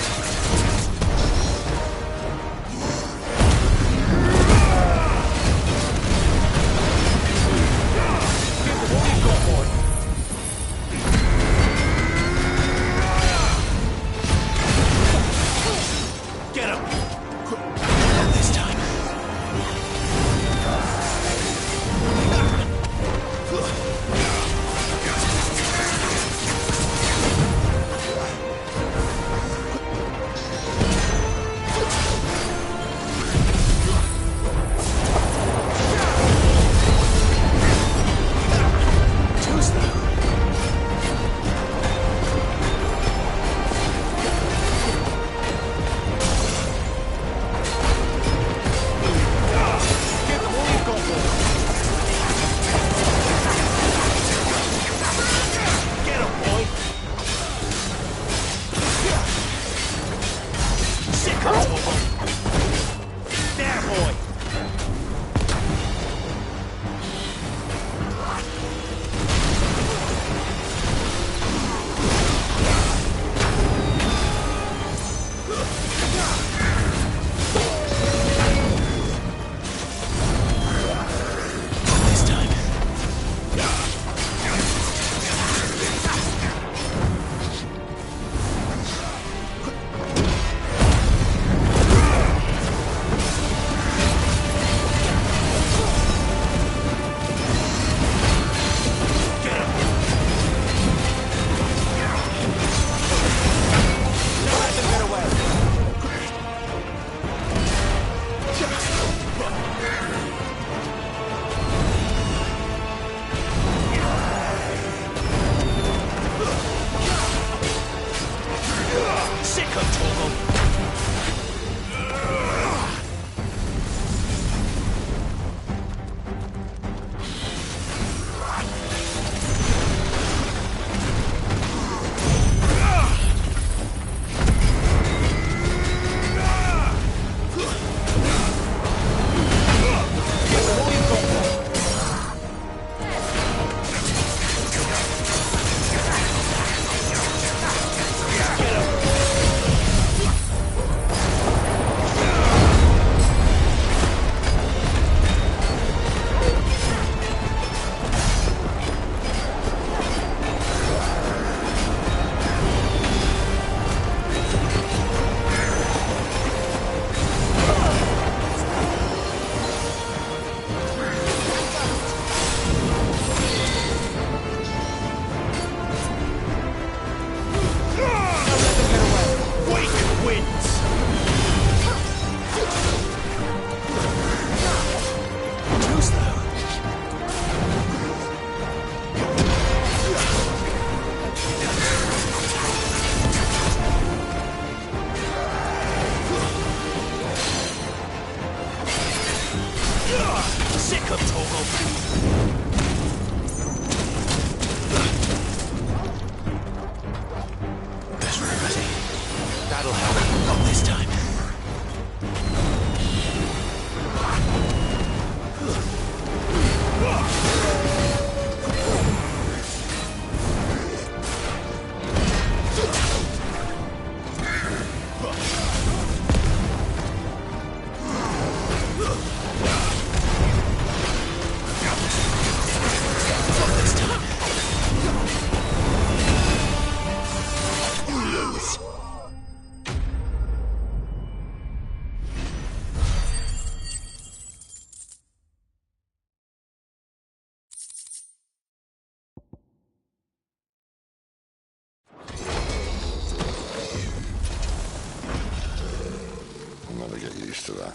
To that.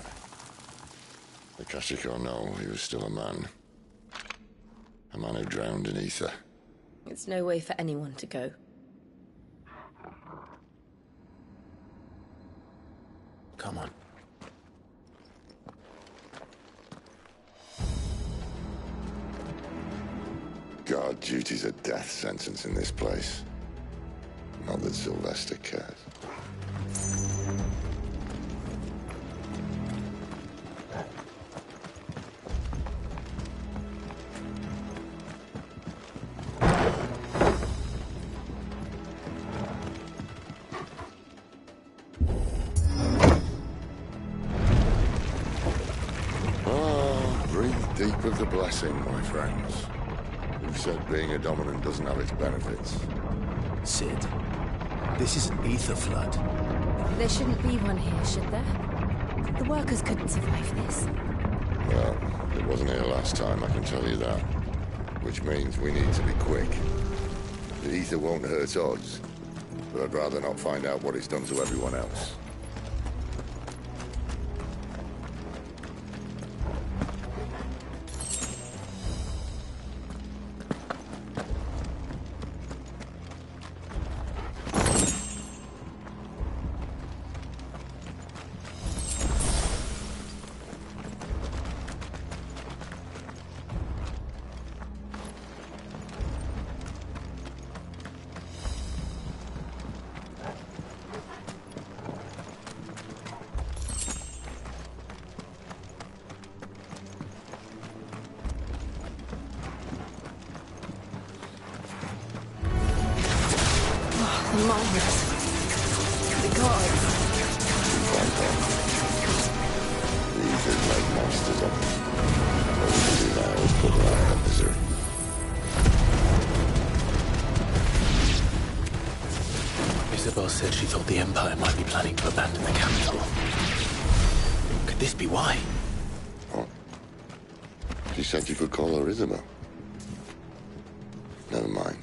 The Kashiko know he was still a man. A man who drowned in ether. It's no way for anyone to go. Come on. Guard duty's a death sentence in this place. Not that Sylvester cares. Keep of the blessing, my friends. Who said being a dominant doesn't have its benefits? Sid, this is an ether flood. There shouldn't be one here, should there? The workers couldn't survive this. Well, it wasn't here last time, I can tell you that. Which means we need to be quick. The ether won't hurt odds, but I'd rather not find out what it's done to everyone else. Isabel said she thought the Empire might be planning to abandon the capital. Could this be why? What? She said you could call her Isabel. Never mind.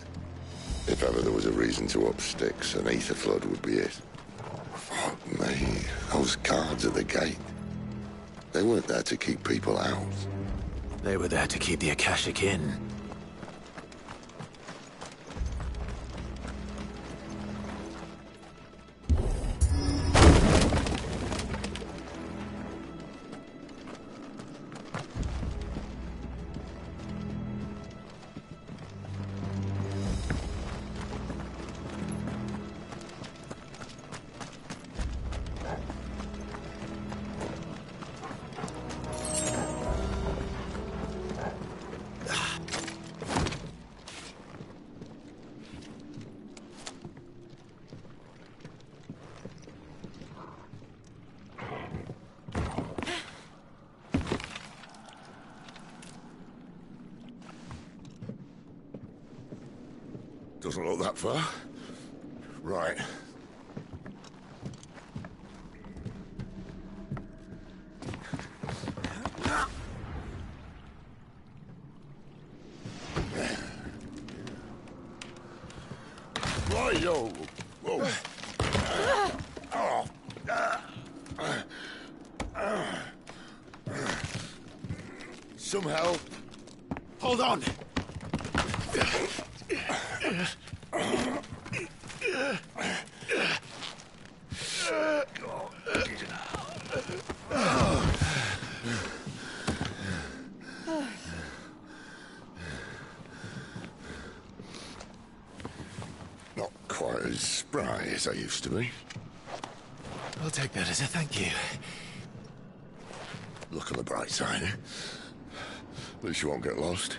If ever there was a reason to up sticks, an ether flood would be it. Fuck me. Those guards at the gate. They weren't there to keep people out. They were there to keep the Akashic in. Doesn't look that far. Right. Right-o. Whoa. Some help. Hold on! Not quite as spry as I used to be. I'll take that as a thank you. Look on the bright side, eh? At least you won't get lost.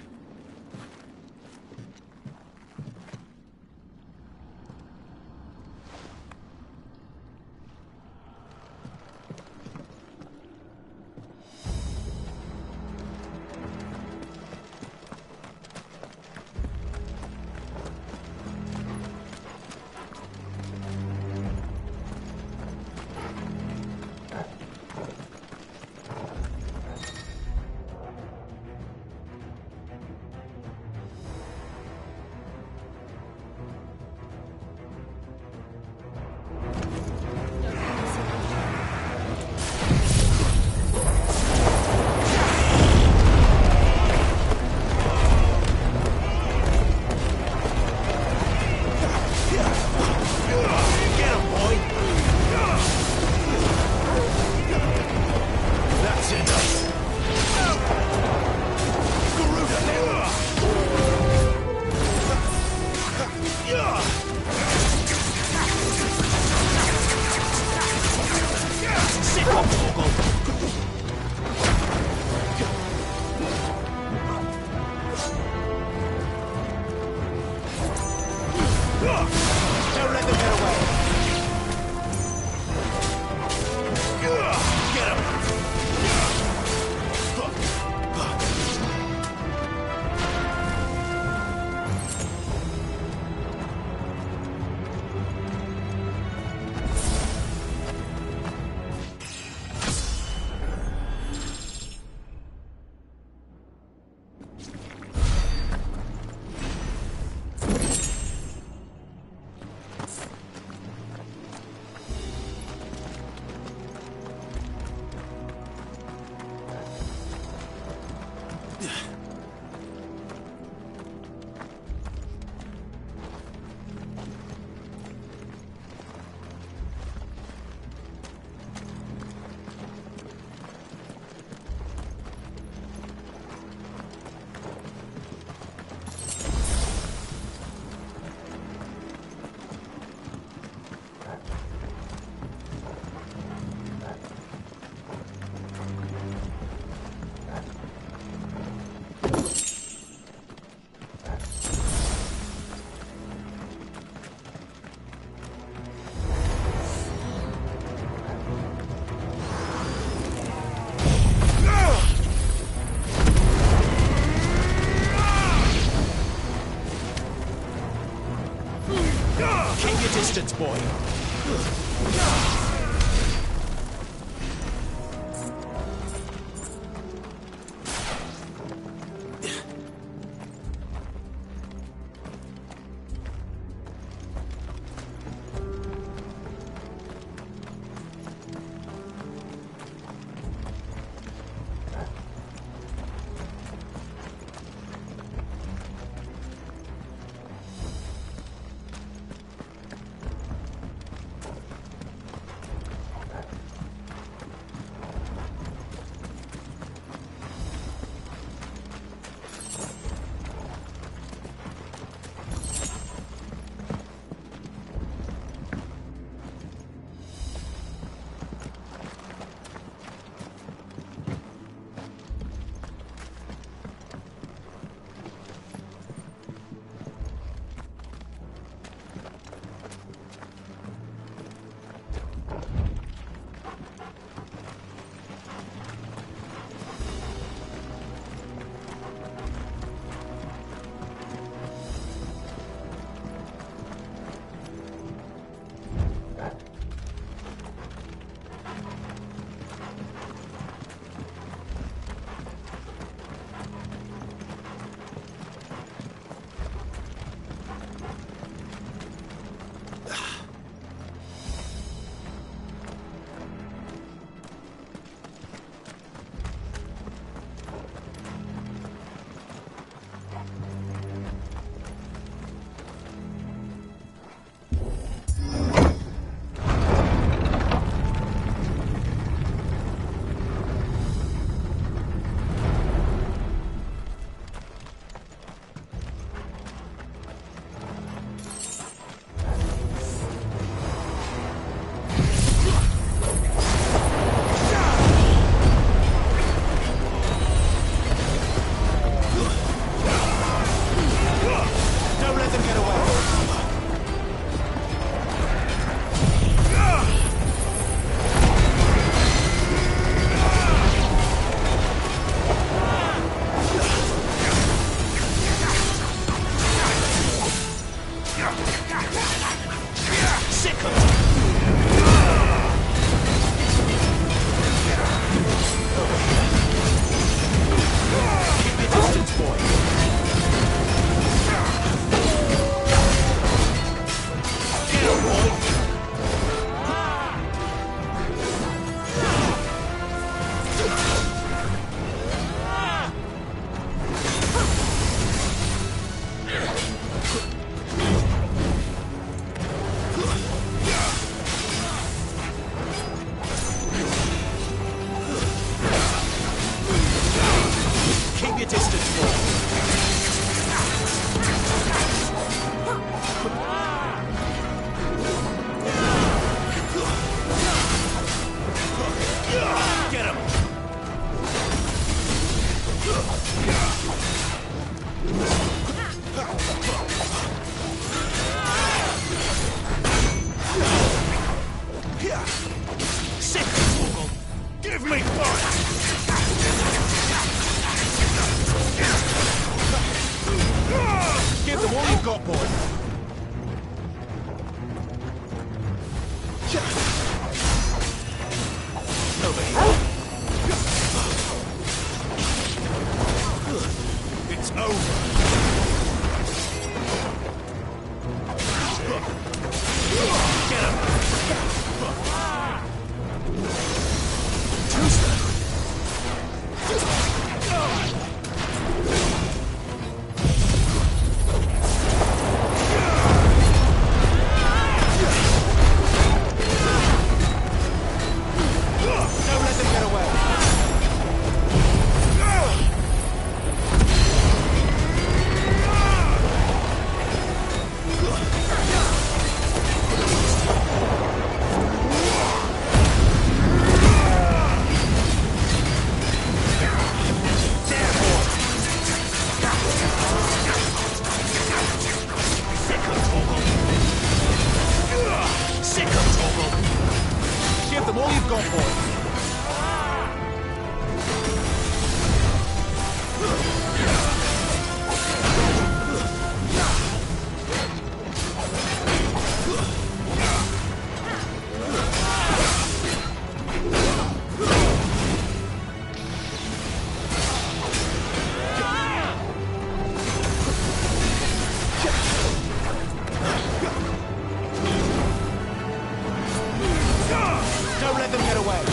away.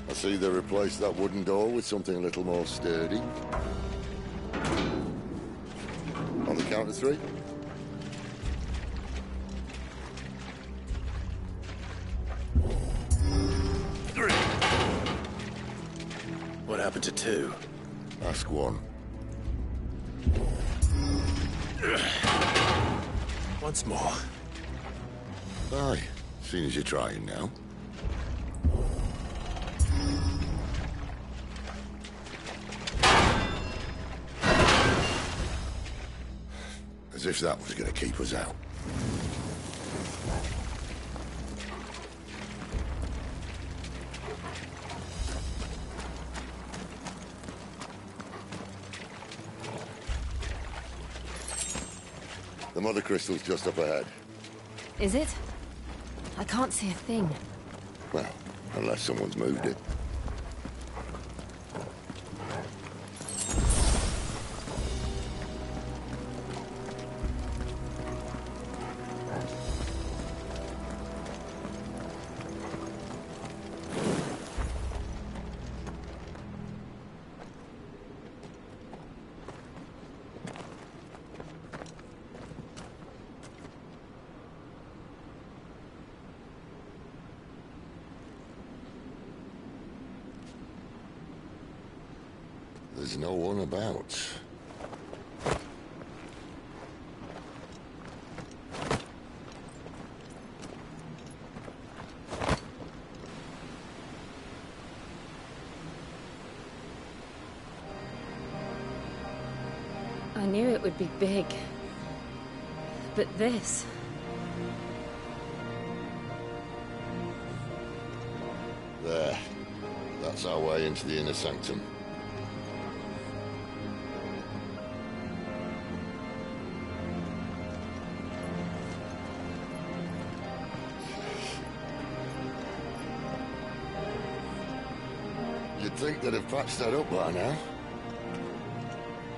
I see they replaced that wooden door with something a little more sturdy. On the count of 3. What happened to 2? Ask 1. Once more. Aye, seeing as you're trying now. As if that was going to keep us out. The mother crystal's just up ahead. Is it? I can't see a thing. Well, unless someone's moved it. There's no one about. I knew it would be big. But this... There. That's our way into the inner sanctum. You'd think they'd have patched that up by now.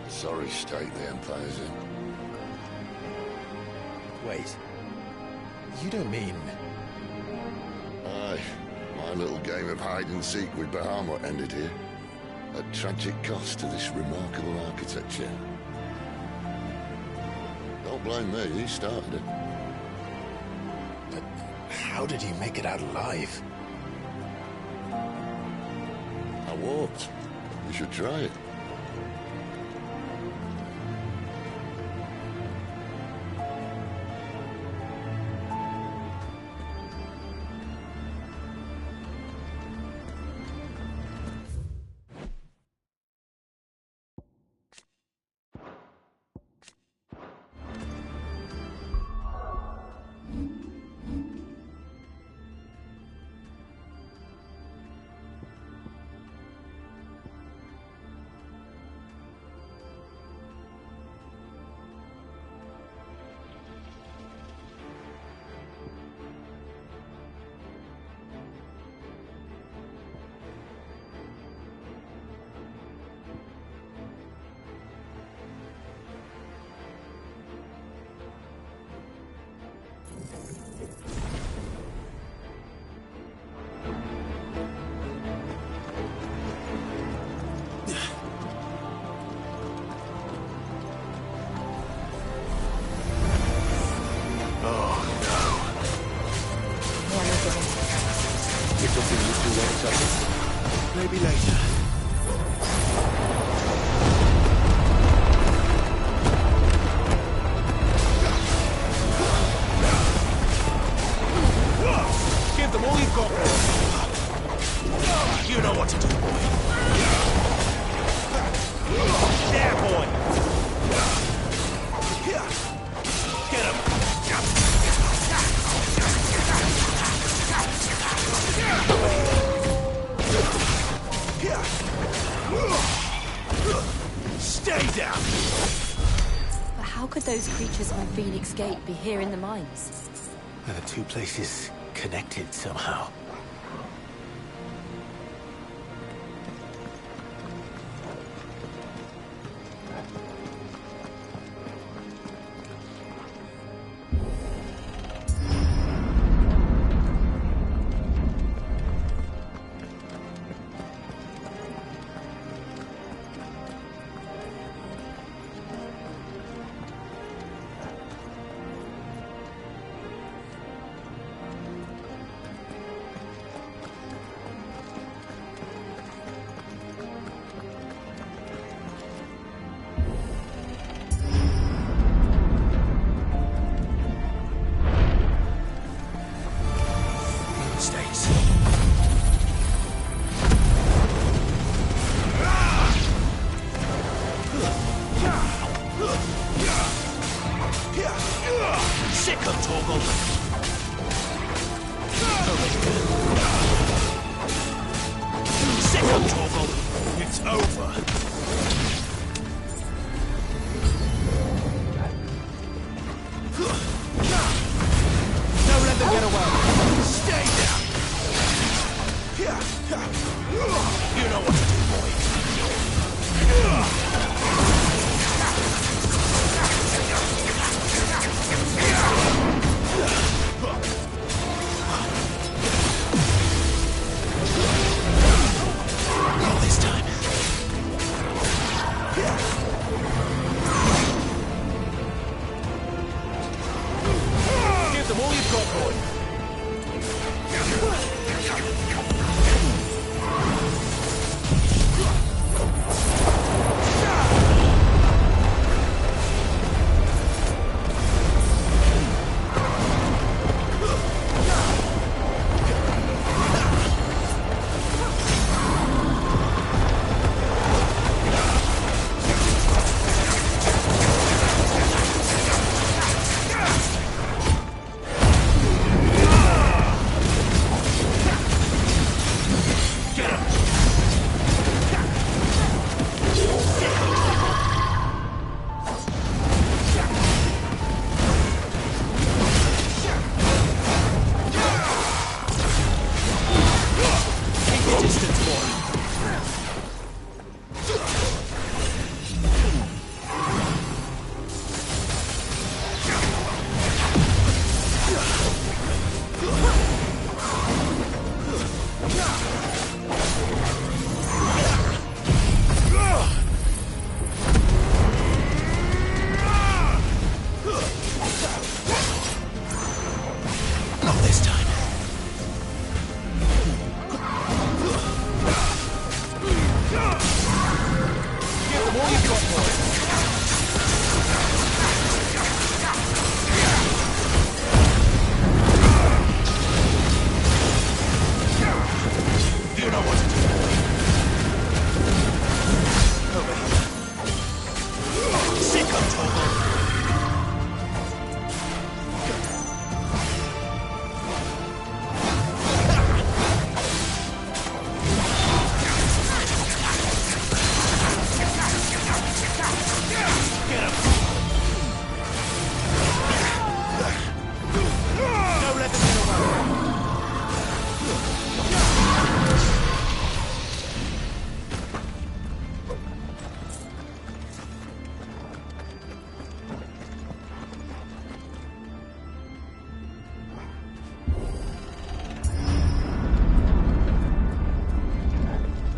Sorry state the Empire's in. Wait. You don't mean... Aye. My little game of hide-and-seek with Bahamut ended here. At tragic cost to this remarkable architecture. Don't blame me, he started it. But how did he make it out alive? I walked. You should try it. Maybe later. could those creatures from Phoenix Gate be here in the mines? Are the two places connected somehow?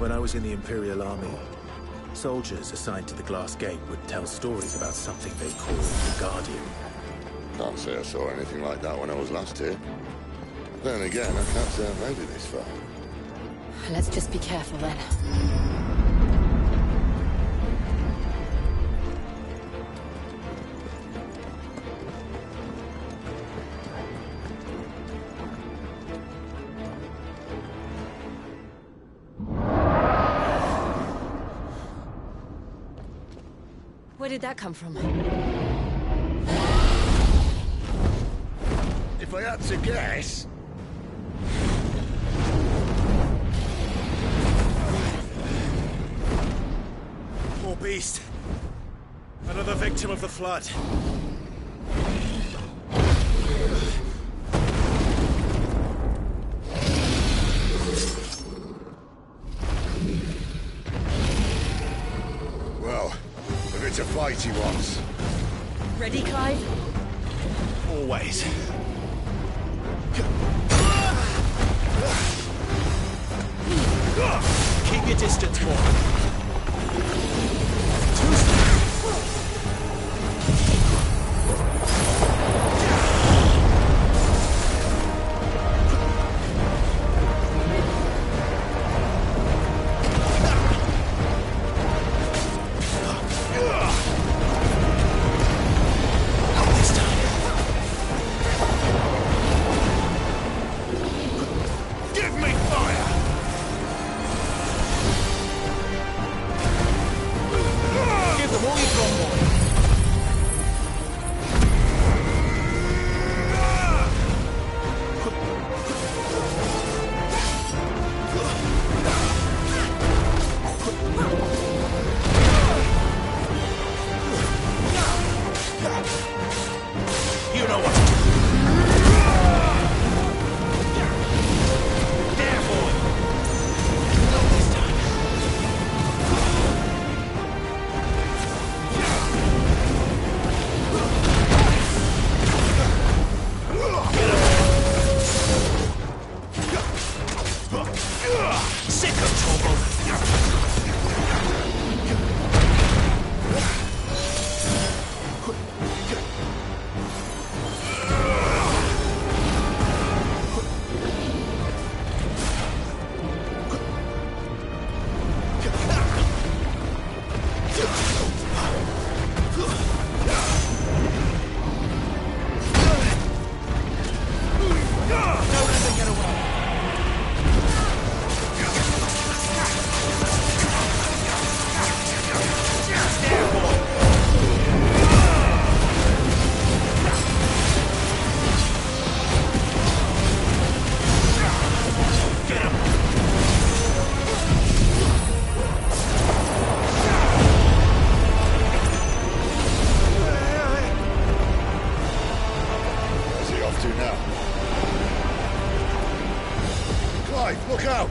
When I was in the Imperial Army, soldiers assigned to the Glass Gate would tell stories about something they called the Guardian. Can't say I saw anything like that when I was last here. Then again, I can't say I've made it this far. Let's just be careful then. Where did that come from? If I had to guess... Poor beast. Another victim of the flood. to fight he was. Ready, Clive? Always. Keep your distance, boy. Look out!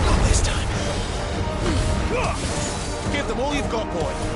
Not this time. Give them all you've got, boy.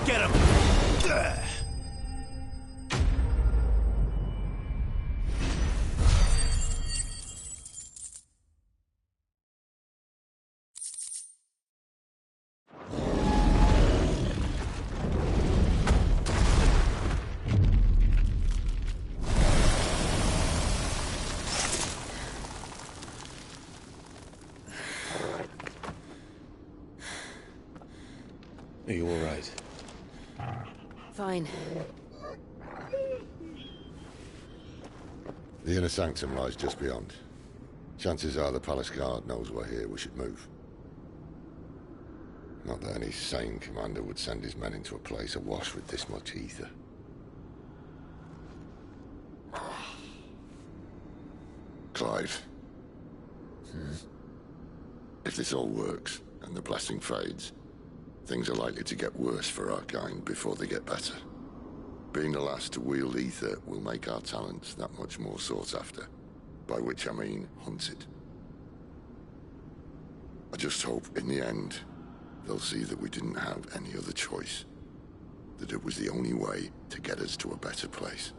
Get him! Are you all right? Fine. The inner sanctum lies just beyond. Chances are the palace guard knows we're here. We should move. Not that any sane commander would send his men into a place awash with this much ether. Clive. If this all works, and the blessing fades, things are likely to get worse for our kind before they get better. Being the last to wield ether will make our talents that much more sought after. By which I mean hunted. I just hope, in the end, they'll see that we didn't have any other choice. That it was the only way to get us to a better place.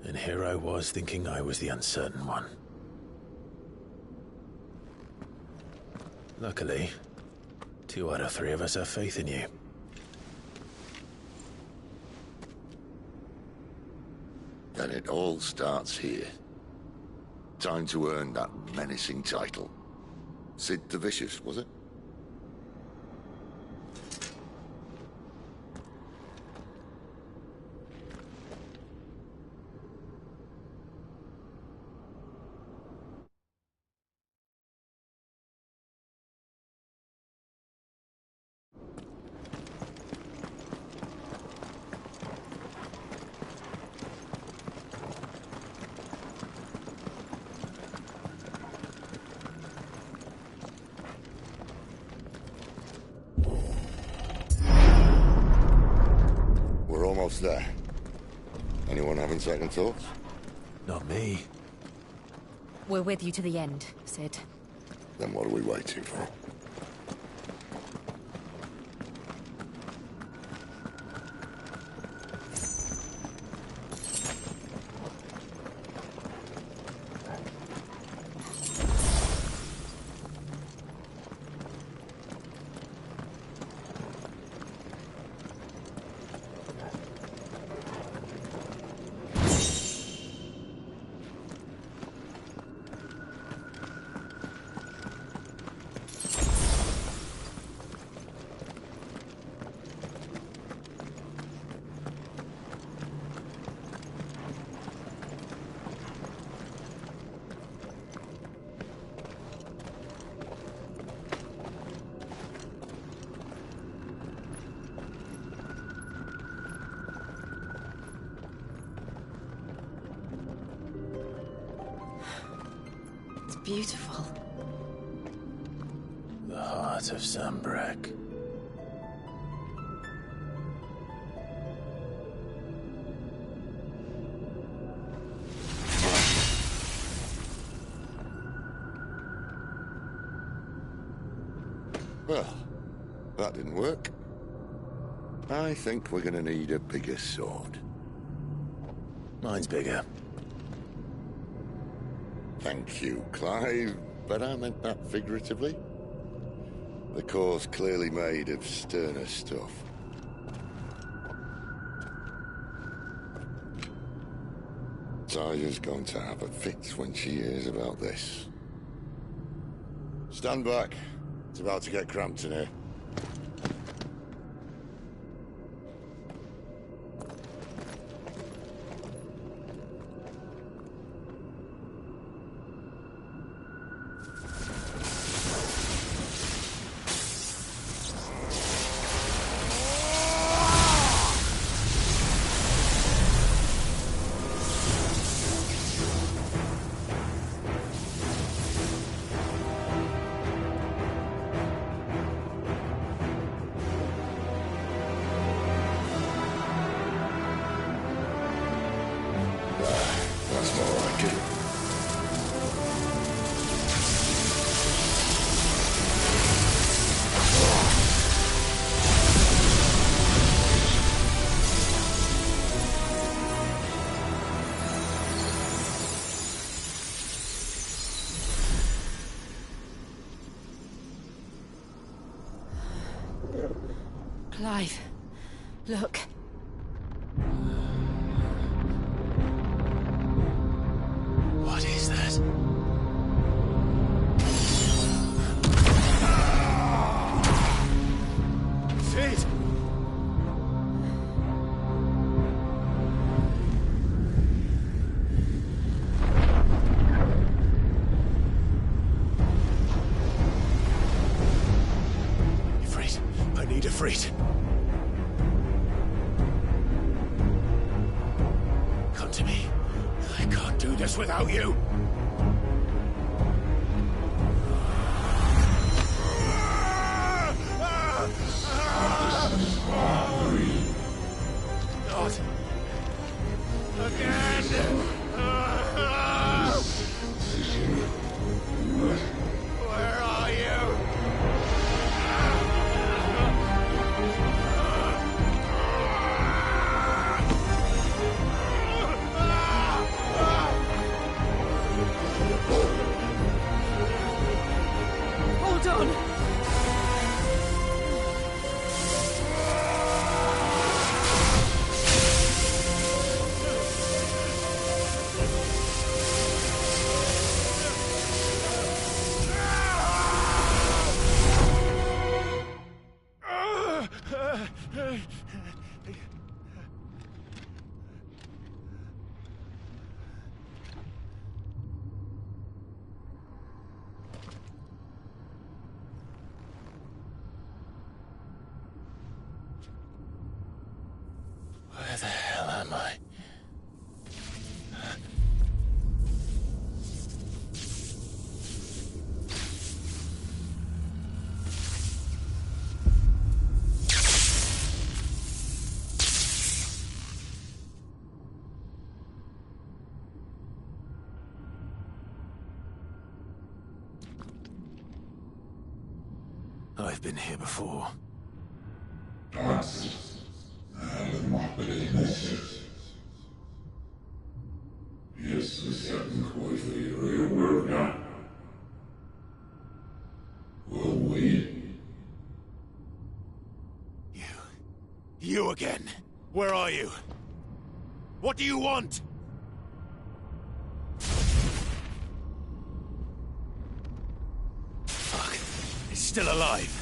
And here I was thinking I was the uncertain one. Luckily, 2 out of 3 of us have faith in you. And it all starts here. Time to earn that menacing title. Sid the Vicious, was it? Almost there. Anyone having second thoughts? Not me. We're with you to the end, Sid. Then what are we waiting for? Beautiful. The heart of Sambrek. Well, that didn't work. I think we're gonna need a bigger sword. Mine's bigger. Thank you, Clive, but I meant that figuratively. The core's clearly made of sterner stuff. Taya's going to have a fit when she hears about this. Stand back. It's about to get cramped in here. Clive, look. What is that? Sid! Ifrit, I need Ifrit. Come to me. I can't do this without you. Not again. Where are you? Hold on! Where the hell am I? I've been here before. You again. Where are you? What do you want? Fuck. It's still alive.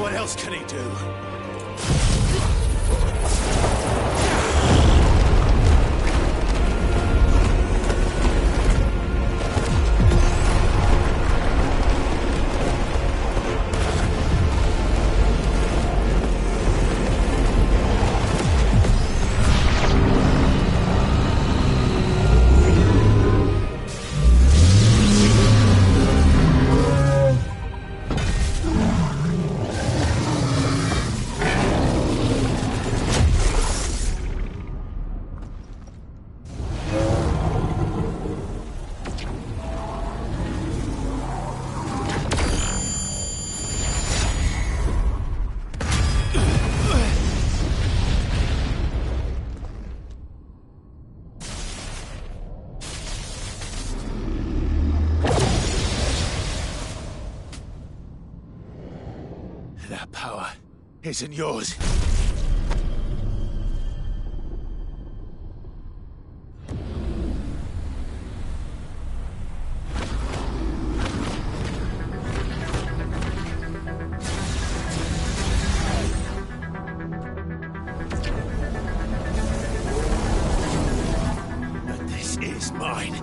What else can he do? isn't yours. But this is mine.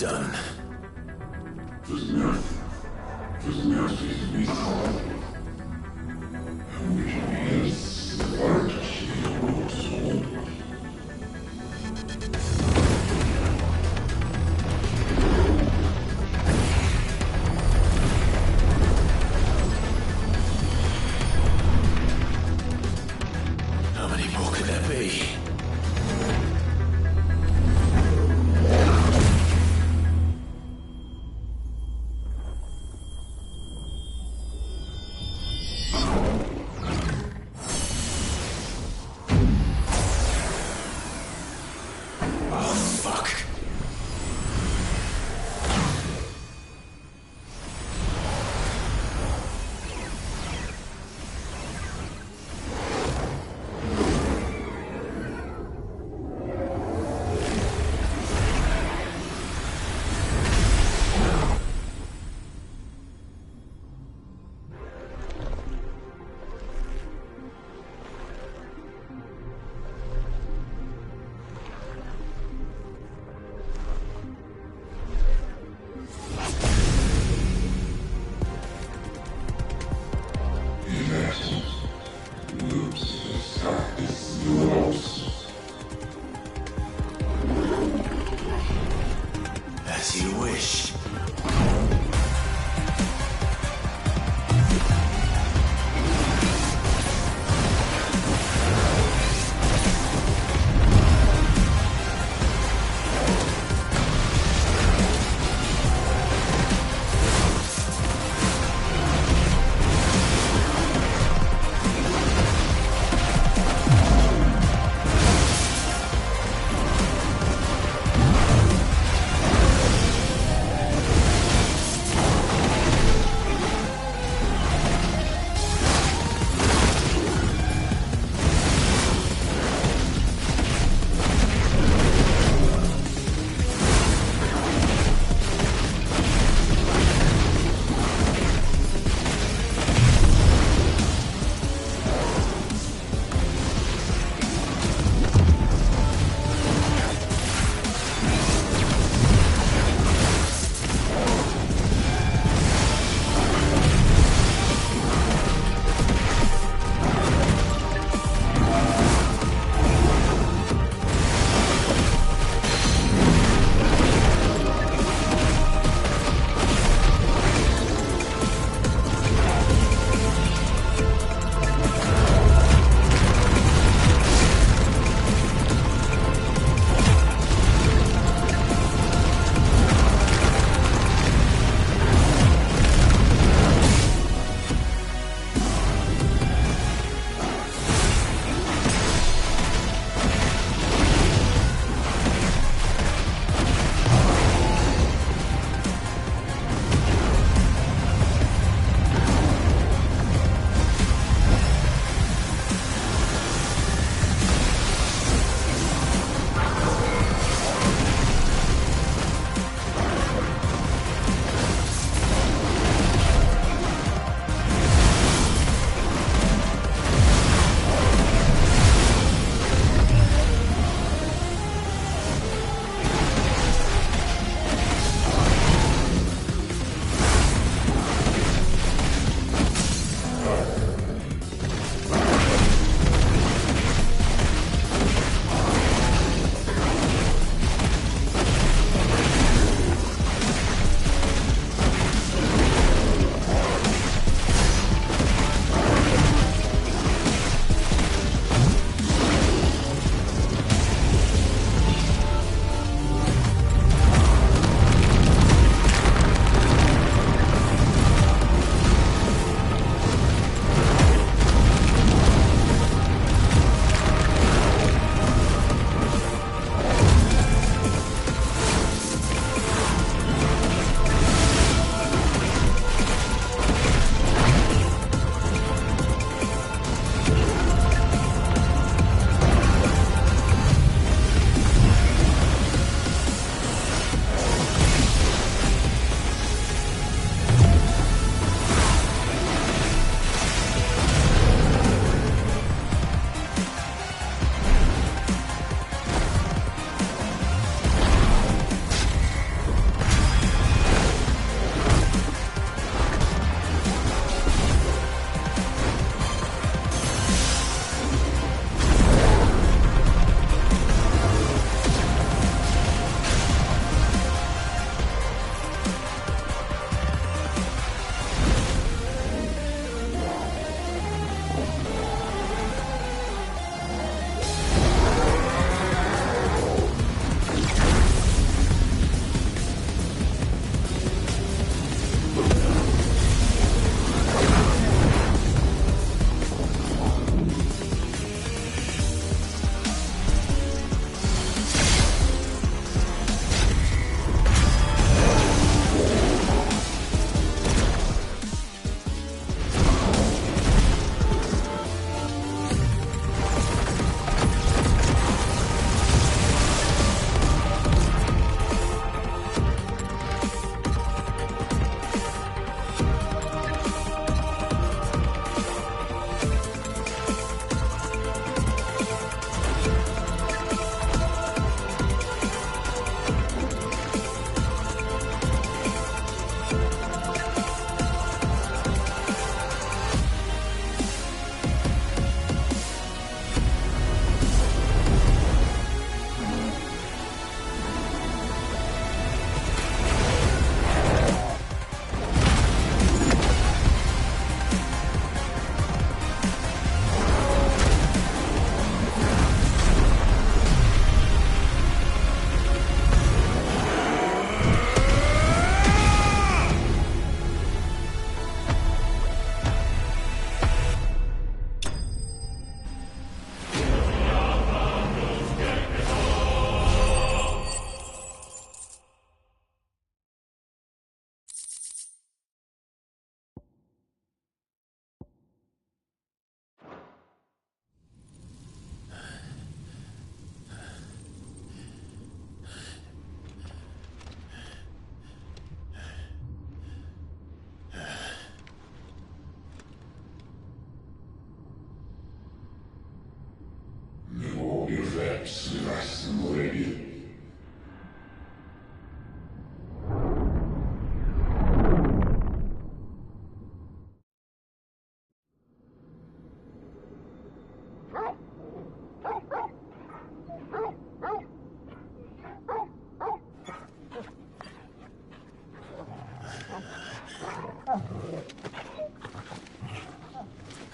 done. How many more could there be?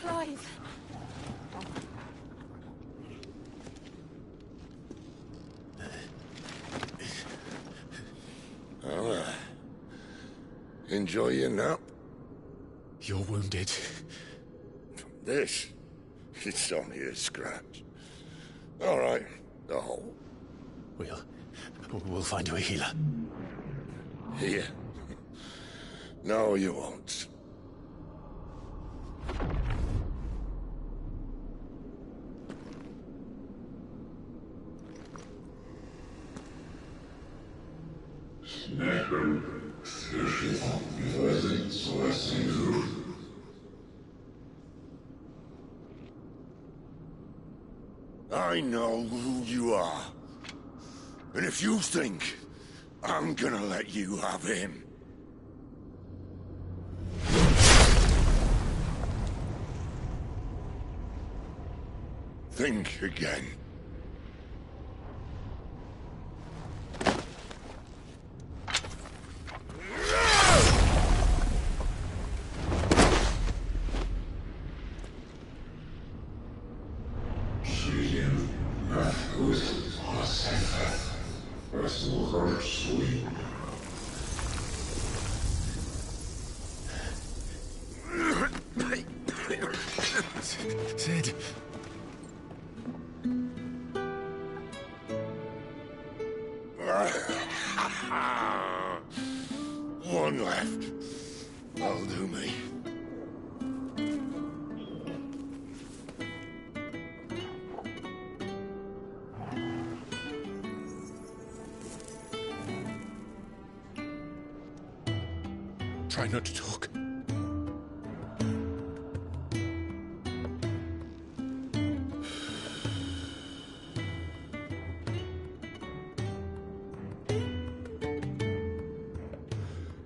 Clive. Well, enjoy your nap. You're wounded. This? It's only a scratch. All right, the hole. We'll find you a healer. Here? No, you won't. I know who you are. And if you think I'm gonna let you have him... think again. Sid. One left. That'll do me. Try not to talk.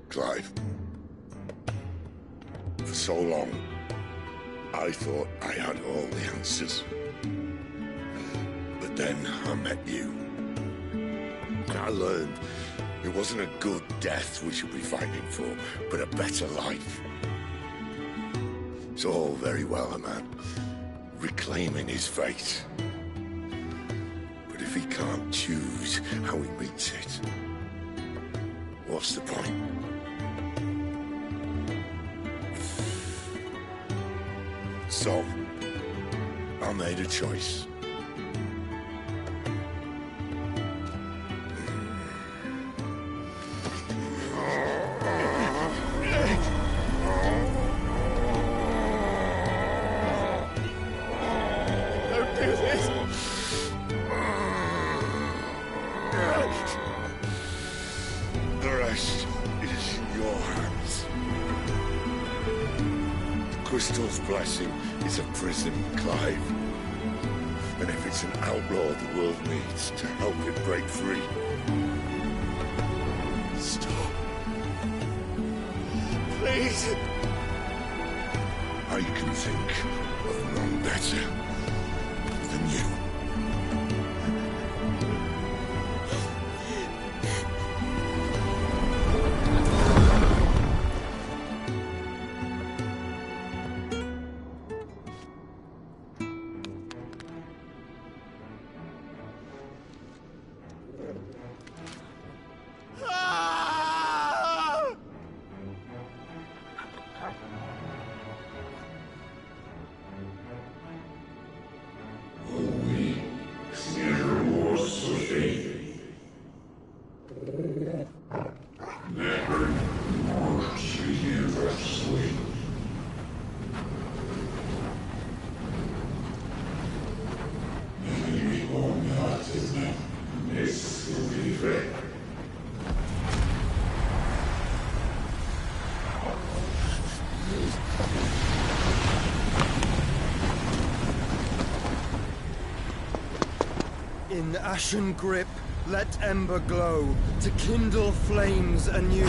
Clive. For so long, I thought I had all the answers. But then I met you. I learned it wasn't a good death we should be fighting for, but a better life. It's all very well, a man reclaiming his fate. But if he can't choose how he meets it, what's the point? So, I made a choice. Don't do this! The rest is in your hands. The Crystal's blessing is a prison, Clive. And if it's an outlaw the world needs to help it break free... Stop. Please! I can think of none better than you. Oh, In ashen grip, let ember glow, to kindle flames anew.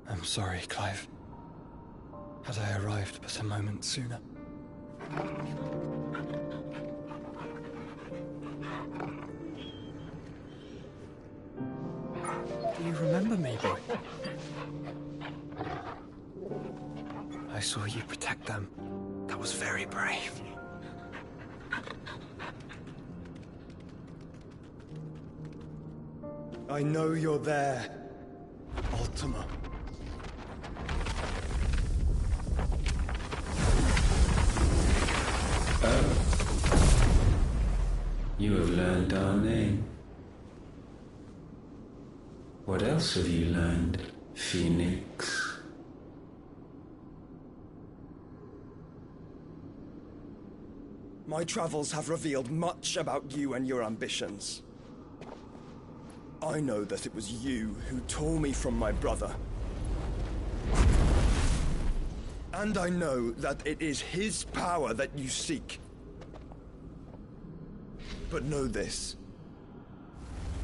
I'm sorry, Clive. Had I arrived but a moment sooner. Do you remember me, boy? I saw you protect them. That was very brave. I know you're there, Ultima. You have learned our name. What else have you learned, Phoenix? My travels have revealed much about you and your ambitions. I know that it was you who tore me from my brother. And I know that it is his power that you seek. But know this.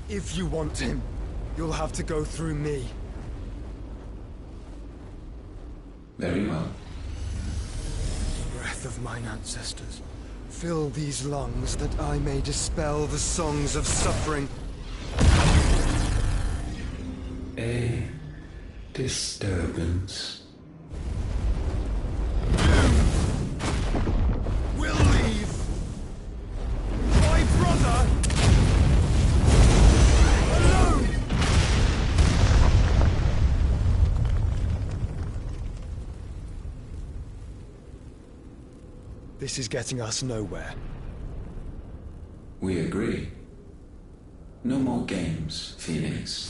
If you want him, you'll have to go through me. Very well. Breath of mine ancestors, fill these lungs that I may dispel the songs of suffering. A disturbance. We'll leave. My brother alone. This is getting us nowhere. We agree. No more games, Phoenix.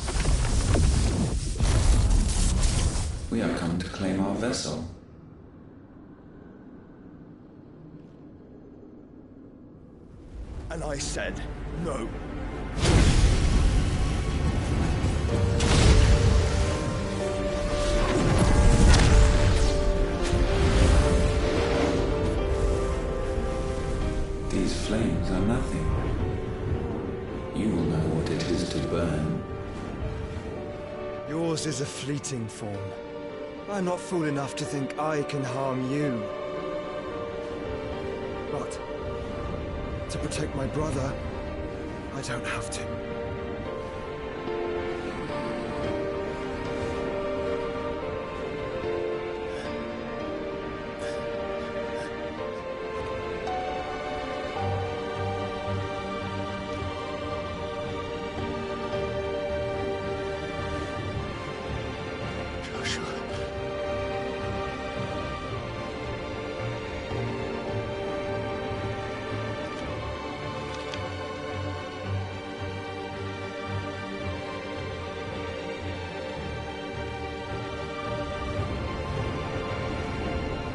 We have come to claim our vessel. And I said no. These flames are nothing. You will know what it is to burn. Yours is a fleeting form. I'm not fool enough to think I can harm you. But to protect my brother, I don't have to.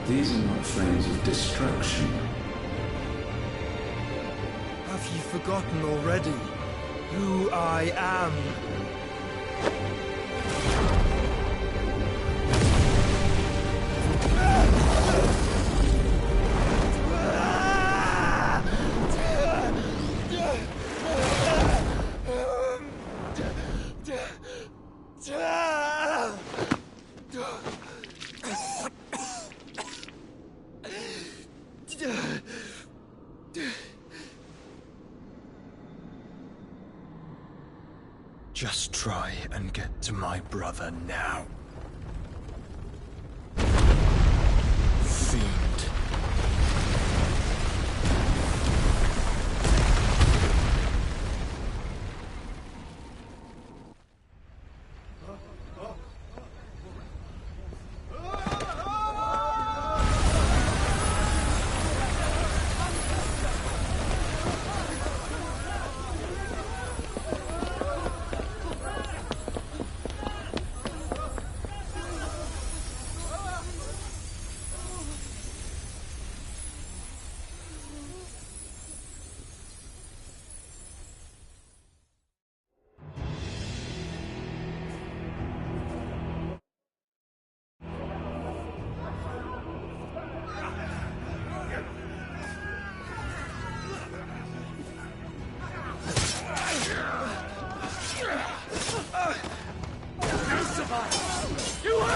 These are not flames of destruction. Have you forgotten already who I am? Just try and get to my brother now. Fiend.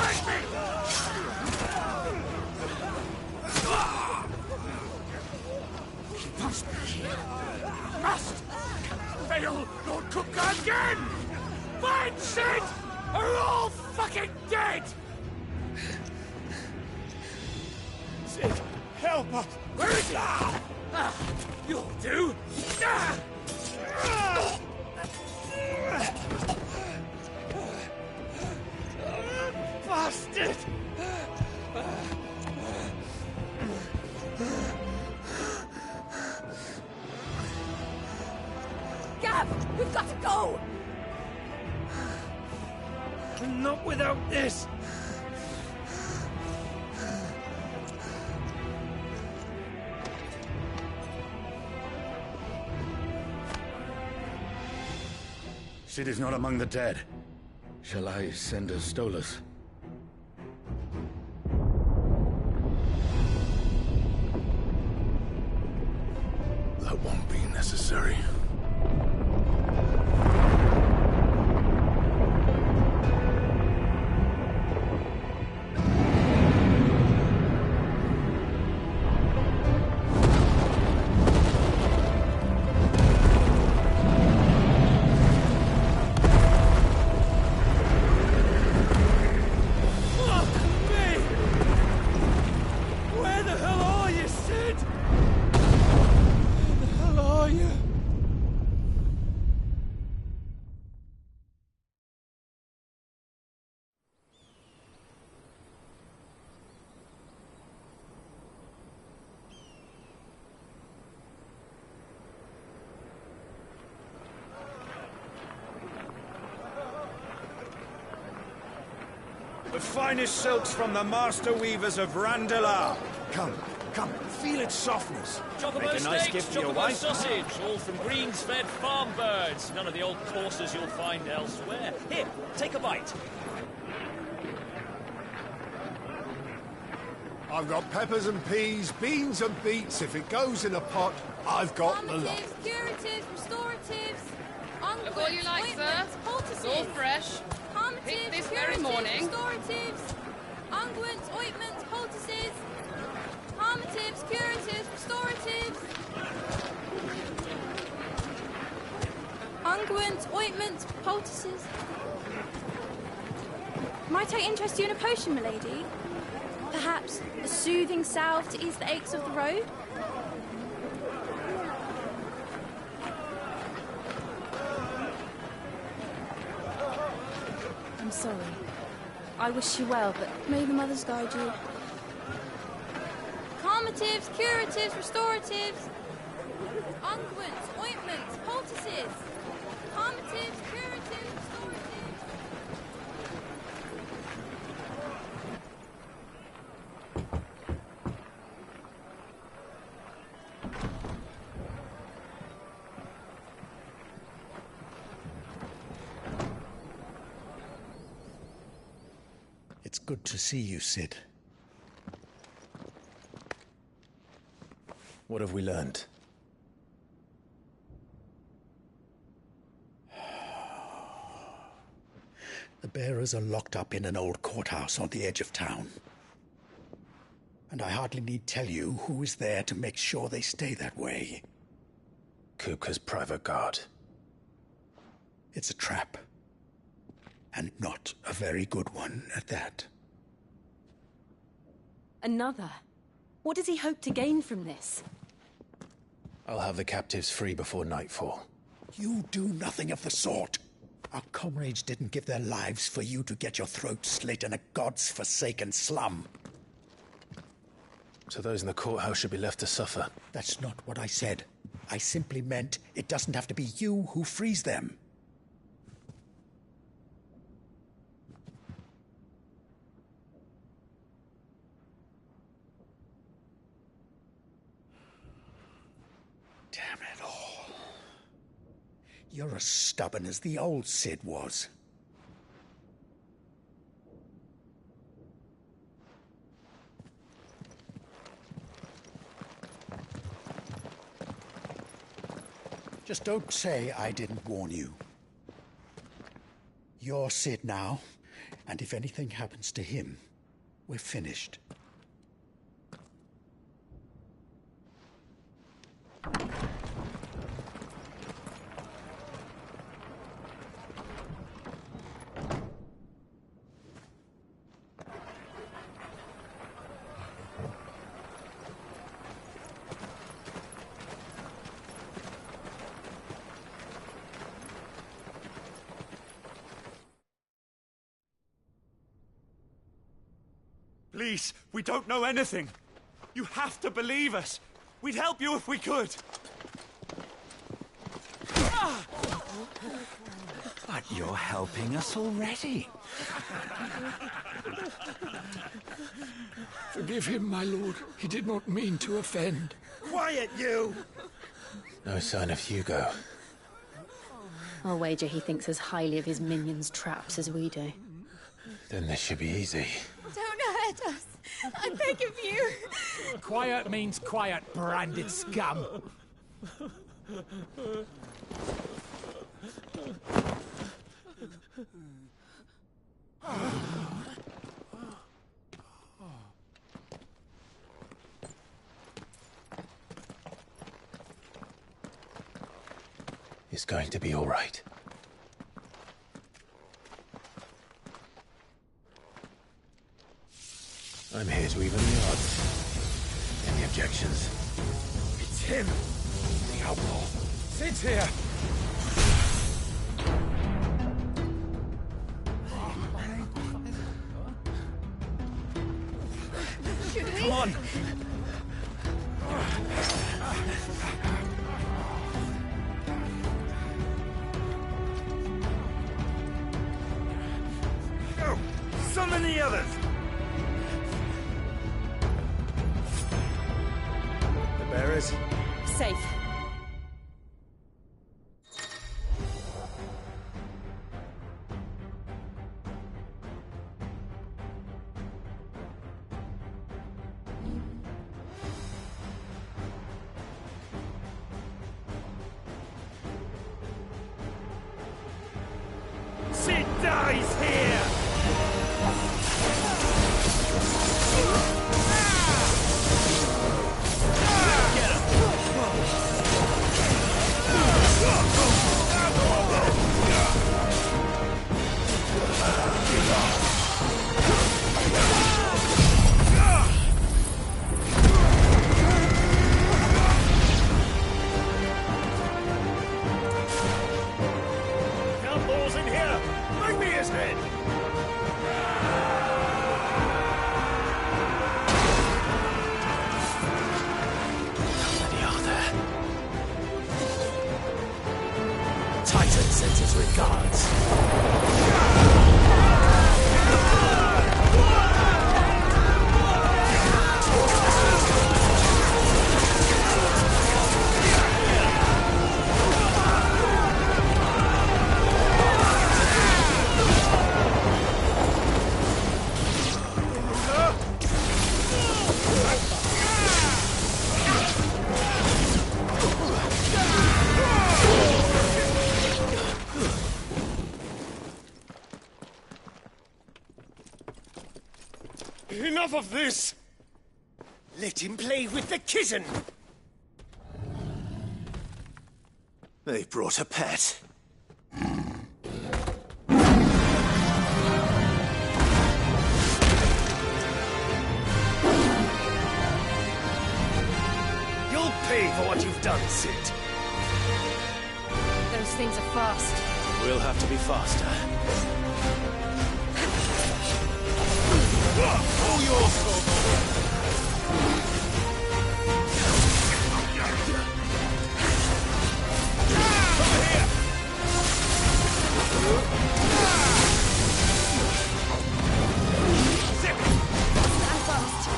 Let me! Must fail nor cook again! Find Sid, or we're all fucking dead! Sid, help us! Where is he? You'll do! Bastard! Gav, we've got to go! Not without this! Sid is not among the dead. Shall I send a Stolas? That won't be necessary. The finest silks from the master weavers of Randalar. Come, feel its softness. Chocobo Make a nice steaks, gift for your chocobo wife. sausage, all from greens-fed farm birds. None of the old courses you'll find elsewhere. Here, take a bite. I've got peppers and peas, beans and beets. If it goes in a pot, I've got the lot. Curatives, restoratives, Look what you like, sir. It's all fresh. Picked this very morning. Restoratives, unguents, ointments, poultices, harmatives, curatives, restoratives, unguents, ointments, poultices. Might I interest you in a potion, milady? Perhaps a soothing salve to ease the aches of the road? I'm sorry. I wish you well, but may the mothers guide you. Calmatives, curatives, restoratives, unguents, ointments, poultices, calmatives, curatives, restoratives. It's good to see you, Sid. What have we learned? The bearers are locked up in an old courthouse on the edge of town. And I hardly need tell you who is there to make sure they stay that way. Kupka's private guard. It's a trap. And not a very good one at that. Another? What does he hope to gain from this? I'll have the captives free before nightfall. You do nothing of the sort. Our comrades didn't give their lives for you to get your throat slit in a god's forsaken slum. So those in the courthouse should be left to suffer. That's not what I said. I simply meant it doesn't have to be you who frees them. Damn it all. You're as stubborn as the old Sid was. Just don't say I didn't warn you. You're Sid now, And if anything happens to him, we're finished. Please, we don't know anything. You have to believe us. We'd help you if we could. But you're helping us already. Forgive him, my lord. He did not mean to offend. Quiet, you! No sign of Hugo. I'll wager he thinks as highly of his minions' traps as we do. Then this should be easy. Don't hurt us. I beg of you. Quiet means quiet, branded scum. It's going to be all right. I'm here to even the odds. Any objections? It's him, the outlaw. Sit here. Should we? Come on. Go! Summon the others! The bearers? Safe. Sid dies here! Get him! Outlaws in here! Bring me his head! How many are there? Titan sends his regards. Enough of this! Let him play with the kitten! They brought a pet. You'll pay for what you've done, Sid. Those things are fast. We'll have to be faster. Pull your sword! Over here! Stand fast.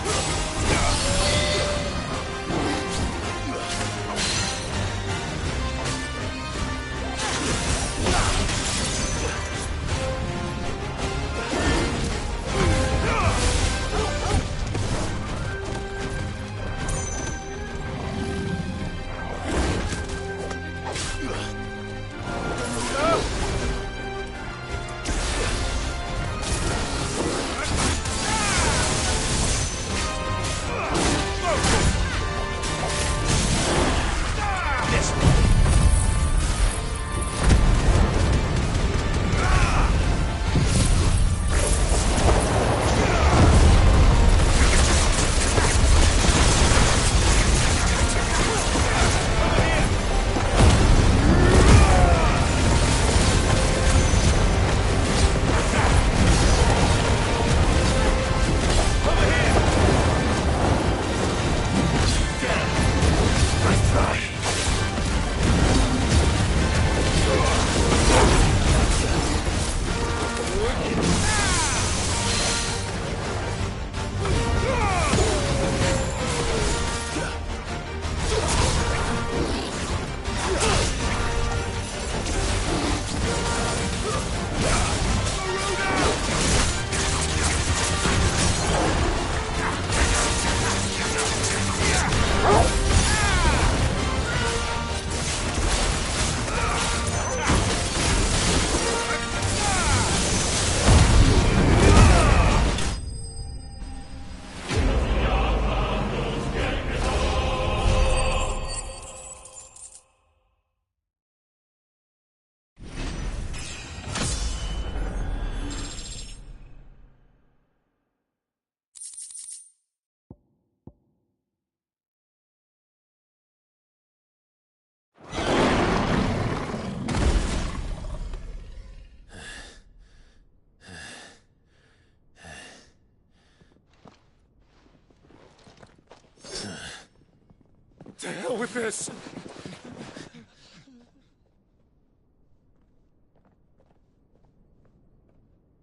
with this!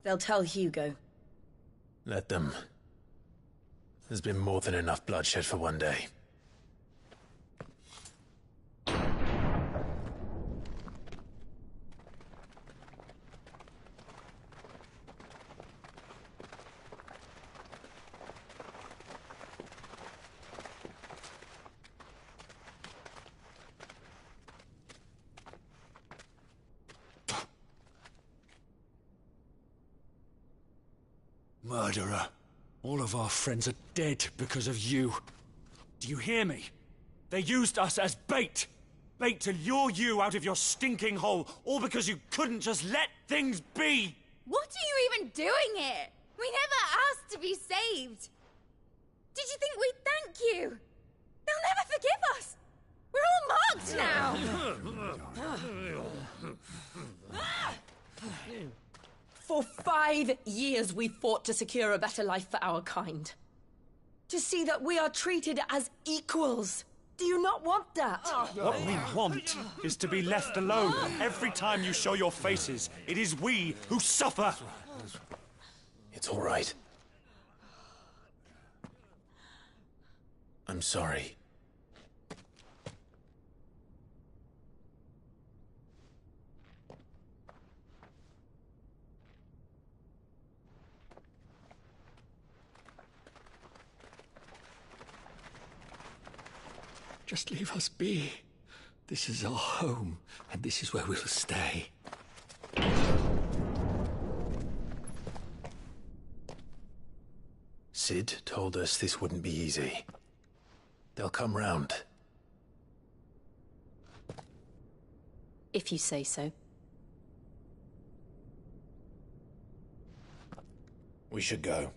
They'll tell Hugo. Let them. There's been more than enough bloodshed for one day. Murderer. All of our friends are dead because of you. Do you hear me? They used us as bait. Bait to lure you out of your stinking hole, all because you couldn't just let things be. What are you even doing here? We never asked to be saved. Did you think we'd thank you? They'll never forgive us. We're all marked now. For 5 years we fought to secure a better life for our kind. To see that we are treated as equals. Do you not want that? What we want is to be left alone. Every time you show your faces, it is we who suffer. It's all right. I'm sorry. Just leave us be. This is our home, and this is where we'll stay. Sid told us this wouldn't be easy. They'll come round. If you say so. We should go.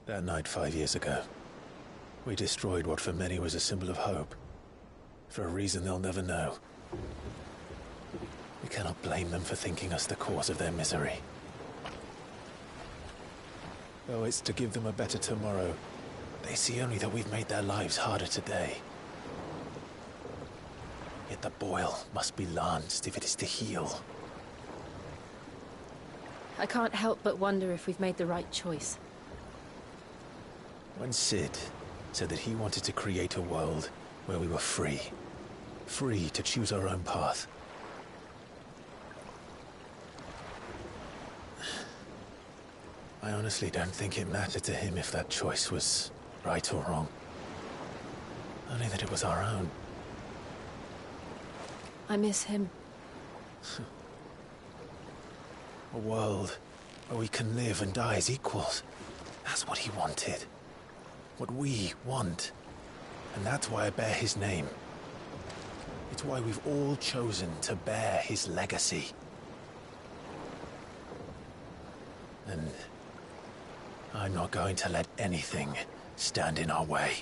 That night 5 years ago, we destroyed what for many was a symbol of hope. For a reason they'll never know. We cannot blame them for thinking us the cause of their misery. Though it's to give them a better tomorrow, they see only that we've made their lives harder today. Yet the boil must be lanced if it is to heal. I can't help but wonder if we've made the right choice. When Sid said that he wanted to create a world where we were free. Free to choose our own path. I honestly don't think it mattered to him if that choice was right or wrong. Only that it was our own. I miss him. A world where we can live and die as equals. That's what he wanted. What we want. And that's why I bear his name. It's why we've all chosen to bear his legacy. And I'm not going to let anything stand in our way.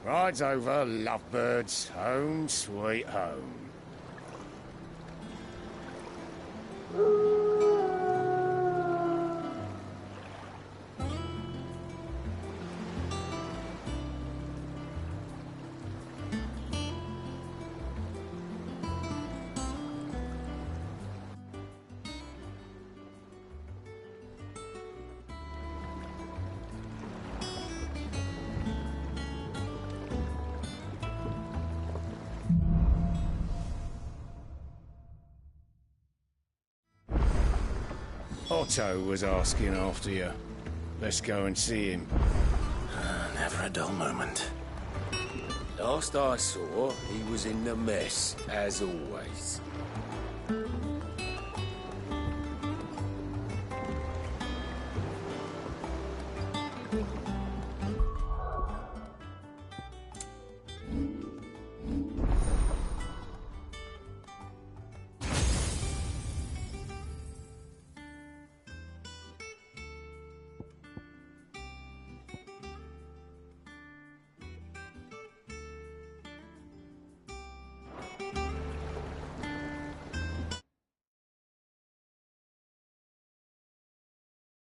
Ride's over, lovebirds. Home sweet home. Otto was asking after you. Let's go and see him. Never a dull moment. Last I saw, he was in the mess, as always.